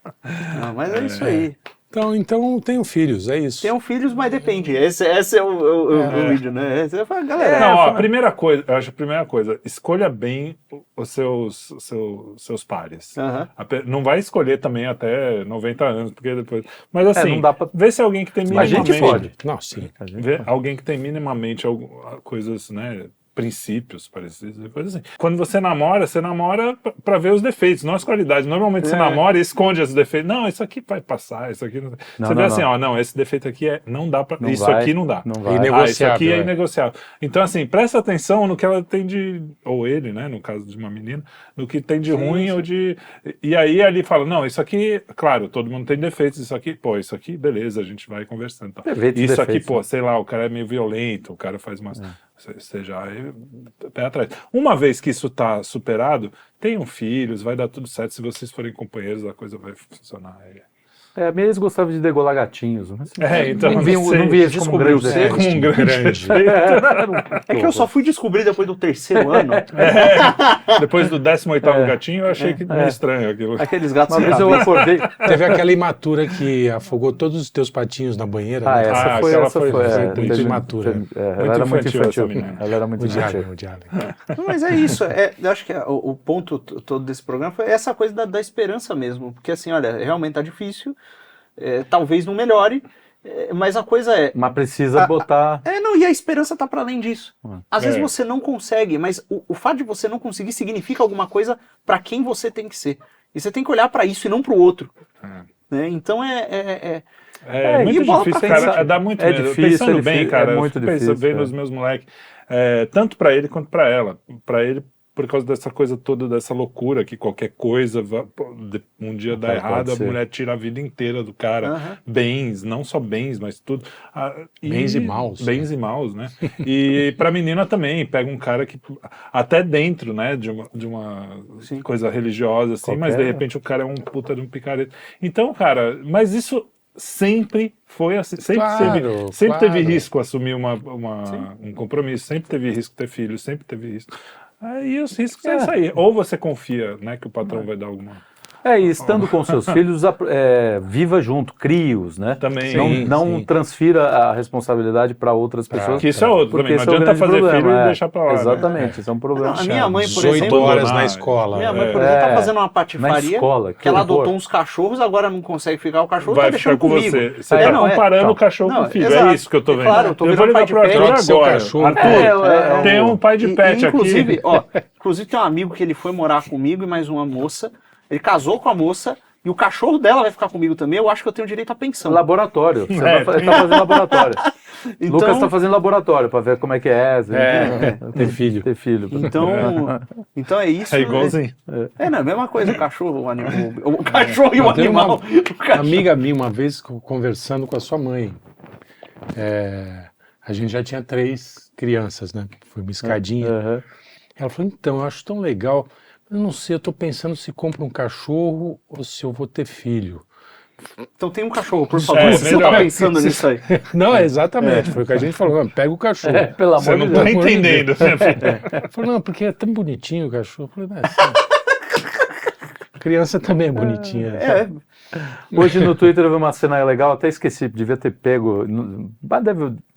Speaker 2: Mas é isso aí.
Speaker 5: Então tenho filhos, é isso.
Speaker 2: Tenho filhos, mas depende. Esse é o vídeo, né? Galera,
Speaker 3: a primeira coisa, eu acho a primeira coisa, escolha bem os seus pares. Não vai escolher também até 90 anos, porque depois... Mas assim,
Speaker 1: não dá pra...
Speaker 3: vê se alguém que tem minimamente...
Speaker 1: A gente pode.
Speaker 5: Não, sim.
Speaker 3: Vê alguém que tem minimamente coisas, né, princípios parecidos, coisa assim. Quando você namora pra ver os defeitos, não as qualidades. Normalmente você namora e esconde os defeitos. Não, isso aqui vai passar, isso aqui não... Você vê assim, ó, não, esse defeito aqui não dá pra... Isso aqui não dá.
Speaker 5: Não vai. Isso
Speaker 3: aqui é inegociável. Então, assim, presta atenção no que ela tem de... Ou ele, né, no caso de uma menina, no que tem de ruim ou de... E aí ali fala, não, isso aqui, claro, todo mundo tem defeitos, isso aqui, beleza, a gente vai conversando. Tá. Isso aqui, sei lá, o cara é meio violento, o cara faz umas... Seja pé atrás. Uma vez que isso está superado, tenham filhos, vai dar tudo certo. Se vocês forem companheiros, a coisa vai funcionar.
Speaker 1: A minha ex gostava de degolar gatinhos. Mas,
Speaker 3: então
Speaker 1: não vi isso como um grande defeito.
Speaker 3: Como um grande
Speaker 2: É que eu só fui descobrir depois do 3º ano.
Speaker 3: Depois do 18º gatinho, eu achei que meio estranho aquilo.
Speaker 2: Aqueles gatos
Speaker 1: Mas eu acordei.
Speaker 5: Teve aquela imatura que afogou todos os teus patinhos na banheira.
Speaker 1: Essa foi
Speaker 5: muito imatura.
Speaker 1: Ela era muito infantil. Ela era muito infantil.
Speaker 2: Mas é isso. Eu acho que o ponto todo desse programa foi essa coisa da esperança mesmo. Porque assim, olha, realmente tá difícil. Talvez não melhore, mas a coisa é...
Speaker 1: Mas precisa botar...
Speaker 2: E a esperança tá para além disso. Às vezes você não consegue, mas o fato de você não conseguir significa alguma coisa para quem você tem que ser. E você tem que olhar para isso e não para o outro. Né? Então
Speaker 3: é muito difícil, cara. Dá muito medo.
Speaker 1: Difícil,
Speaker 3: pensando bem, cara.
Speaker 1: É muito difícil.
Speaker 3: Pensando bem nos meus moleques. Tanto para ele quanto para ela. Para ele, por causa dessa coisa toda, dessa loucura que qualquer coisa um dia dá errado, a mulher tira a vida inteira do cara. Bens, não só bens, mas tudo.
Speaker 5: Bens e maus.
Speaker 3: Bens e maus, né? E pra menina também, pega um cara que até dentro, né, de uma coisa religiosa, assim, mas de repente o cara é um puta de um picareta. Então, cara, mas isso sempre foi assim, sempre teve risco assumir um compromisso, sempre teve risco ter filho, sempre teve risco. Aí os riscos é isso aí. Ou você confia, né, que o patrão vai dar alguma...
Speaker 1: E estando com seus filhos, viva junto, crie-os, né?
Speaker 3: Também.
Speaker 1: Não transfira a responsabilidade para outras pessoas.
Speaker 3: Que isso é outro também. Não adianta fazer filho e deixar para lá.
Speaker 1: Exatamente, isso é um problema.
Speaker 2: A minha mãe, por
Speaker 5: 18
Speaker 2: exemplo...
Speaker 5: horas na escola.
Speaker 2: Minha mãe, por exemplo, tá fazendo uma patifaria.
Speaker 1: Na escola,
Speaker 2: que ela adotou uns cachorros, agora não consegue ficar o cachorro,
Speaker 3: vai
Speaker 2: tá
Speaker 3: ficar
Speaker 2: deixando
Speaker 3: com
Speaker 2: comigo.
Speaker 3: Você tá comparando o cachorro com o filho. É isso que eu tô vendo.
Speaker 2: Claro, eu tô
Speaker 3: vou ligar pro Arthur agora. Arthur, tem um pai de pet aqui.
Speaker 2: Inclusive tem um amigo que ele foi morar comigo e mais uma moça. Ele casou com a moça. E o cachorro dela vai ficar comigo também, eu acho que eu tenho direito à pensão.
Speaker 1: Laboratório. Você tá fazendo laboratório. Então... Lucas tá fazendo laboratório para ver como é que é.
Speaker 5: Ter filho.
Speaker 1: Ter filho.
Speaker 2: Então é isso.
Speaker 3: É igualzinho.
Speaker 2: Não, a mesma coisa, o cachorro, o animal. O cachorro e o animal.
Speaker 5: Uma amiga minha, uma vez, conversando com a sua mãe, a gente já tinha 3 crianças, né? Foi uma escadinha. Ela falou, então, eu acho tão legal... Eu não sei, eu tô pensando se compro um cachorro ou se eu vou ter filho.
Speaker 2: Então tem um cachorro, por favor. Você tá pensando nisso aí.
Speaker 5: Não, exatamente. Foi o que a gente falou. Pega o cachorro.
Speaker 1: Pelo amor de Deus.
Speaker 3: Você não tá entendendo.
Speaker 5: Falou, não, porque é tão bonitinho o cachorro. Eu falei, criança também é bonitinha.
Speaker 1: Hoje no Twitter eu vi uma cena legal, até esqueci, devia ter pego,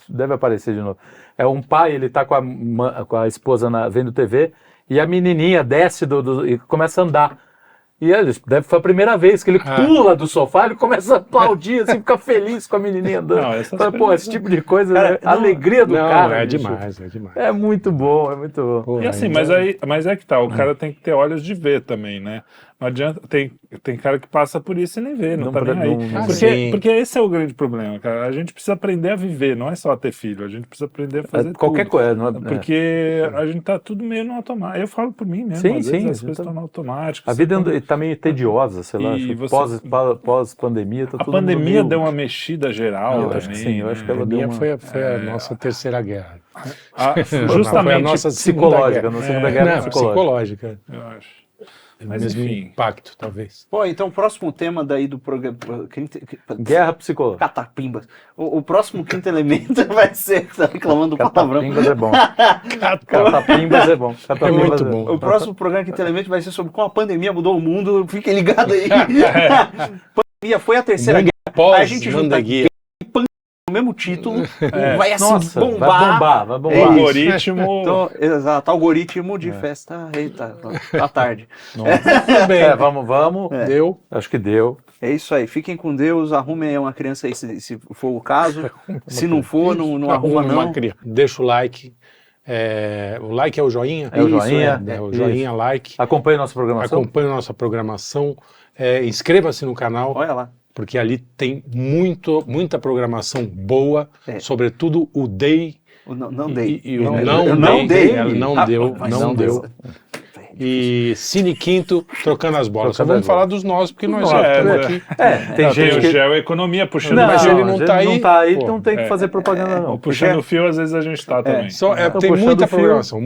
Speaker 1: deve aparecer de novo. É um pai, ele tá com a esposa vendo TV, e a menininha desce e começa a andar. E foi a primeira vez que ele pula do sofá, ele começa a aplaudir, assim, fica feliz com a menininha andando. Esse tipo de coisa, cara, a alegria do cara.
Speaker 5: É demais, é demais.
Speaker 1: É muito bom, é muito bom.
Speaker 3: Pô, e assim, mas é que tá, o cara tem que ter olhos de ver também, né? Não adianta, tem cara que passa por isso e nem vê, não tá nem aí. Porque esse é o grande problema, cara. A gente precisa aprender a viver, não é só ter filho, a gente precisa aprender a fazer
Speaker 1: qualquer coisa.
Speaker 3: Porque a gente tá tudo meio no automático. Eu falo por mim mesmo, às vezes as coisas estão no automático.
Speaker 1: A vida tá meio tediosa, sei lá. Pós-pandemia tá tudo...
Speaker 3: A pandemia deu uma mexida geral também.
Speaker 1: Acho que sim, eu acho que ela
Speaker 5: deu foi a nossa terceira guerra.
Speaker 3: Justamente
Speaker 5: a nossa
Speaker 1: psicológica, na Segunda Guerra
Speaker 5: psicológica.
Speaker 3: Eu acho.
Speaker 5: Mas mesmo impacto, talvez.
Speaker 2: Então o próximo tema daí do programa...
Speaker 1: Guerra psicológica.
Speaker 2: Catapimbas. O próximo Quinto Elemento vai ser... Tá reclamando do palavrão.
Speaker 1: Catapimbas é bom. Catapimbas é bom.
Speaker 5: É muito bom.
Speaker 2: O próximo programa Quinto Elemento vai ser sobre como a pandemia mudou o mundo. Fiquem ligados aí. Pandemia foi a terceira guerra. A gente junta guia no mesmo título, vai assim bombar.
Speaker 1: Vai bombar.
Speaker 3: Algoritmo.
Speaker 2: Então, exato, algoritmo de festa. Eita, à tarde.
Speaker 5: Tudo bem.
Speaker 1: Vamos.
Speaker 5: Deu.
Speaker 1: Acho que deu.
Speaker 2: É isso aí, fiquem com Deus, arrumem uma criança aí se for o caso. Se não for, não arruma não.
Speaker 5: Deixa o like, O like é o joinha?
Speaker 1: É o joinha.
Speaker 5: O joinha, like.
Speaker 1: Acompanhe nossa programação.
Speaker 5: Acompanhe nossa programação. Inscreva-se no canal.
Speaker 2: Olha lá.
Speaker 5: Porque ali tem muita programação boa, sobretudo o Day.
Speaker 2: Não dei.
Speaker 5: Não deu. E Cine Quinto trocando as bolas. Só vamos falar dos nossos, porque nós já estamos aqui.
Speaker 3: Tem gente que... Geoeconomia puxando
Speaker 5: mas
Speaker 3: fio.
Speaker 5: ele não está aí.
Speaker 1: Não tá aí, não tem que fazer propaganda, não.
Speaker 3: Puxando fio, às vezes a gente está também.
Speaker 5: Tem muita programação.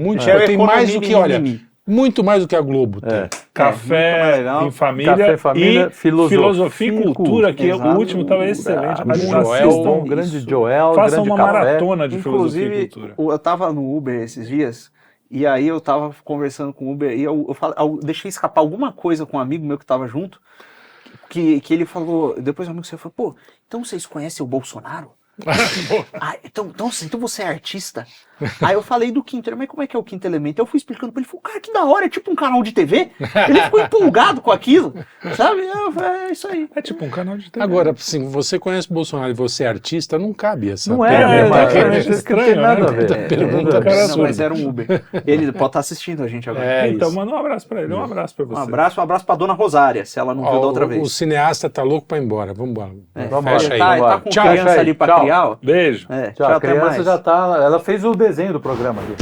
Speaker 5: Tem mais do que, olha, muito mais do que a Globo tem.
Speaker 3: Café em família,
Speaker 1: família,
Speaker 3: filosofia e cultura, que o último estava excelente.
Speaker 1: Um grande Joel,
Speaker 3: façam
Speaker 1: grande
Speaker 3: uma
Speaker 1: café.
Speaker 3: maratona de filosofia e cultura.
Speaker 2: Eu estava no Uber esses dias, e aí eu tava conversando com o Uber, e eu deixei escapar alguma coisa com um amigo meu que tava junto, que ele falou, depois o amigo seu falou, pô, então vocês conhecem o Bolsonaro? Então você é artista? Aí eu falei do Quinto Elemento, mas como é que é o Quinto Elemento? Eu fui explicando pra ele, falou, cara, que da hora, é tipo um canal de TV. Ele ficou empolgado com aquilo, sabe? É isso aí.
Speaker 3: É tipo um canal de TV.
Speaker 5: Agora, assim, você conhece o Bolsonaro e você é artista, não cabe essa
Speaker 1: pergunta. Estranho, nada a ver.
Speaker 2: Não, mas era um Uber. Ele pode estar assistindo a gente agora.
Speaker 3: Então manda um abraço pra ele, um abraço pra você.
Speaker 2: Um abraço pra Dona Rosária, se ela não viu da outra vez.
Speaker 5: O cineasta tá louco pra ir embora, vamos embora.
Speaker 2: Fecha aí. Tá com criança ali pra criar, ó.
Speaker 3: Beijo.
Speaker 1: Tchau, a criança já tá, ela fez o desenho do programa ali.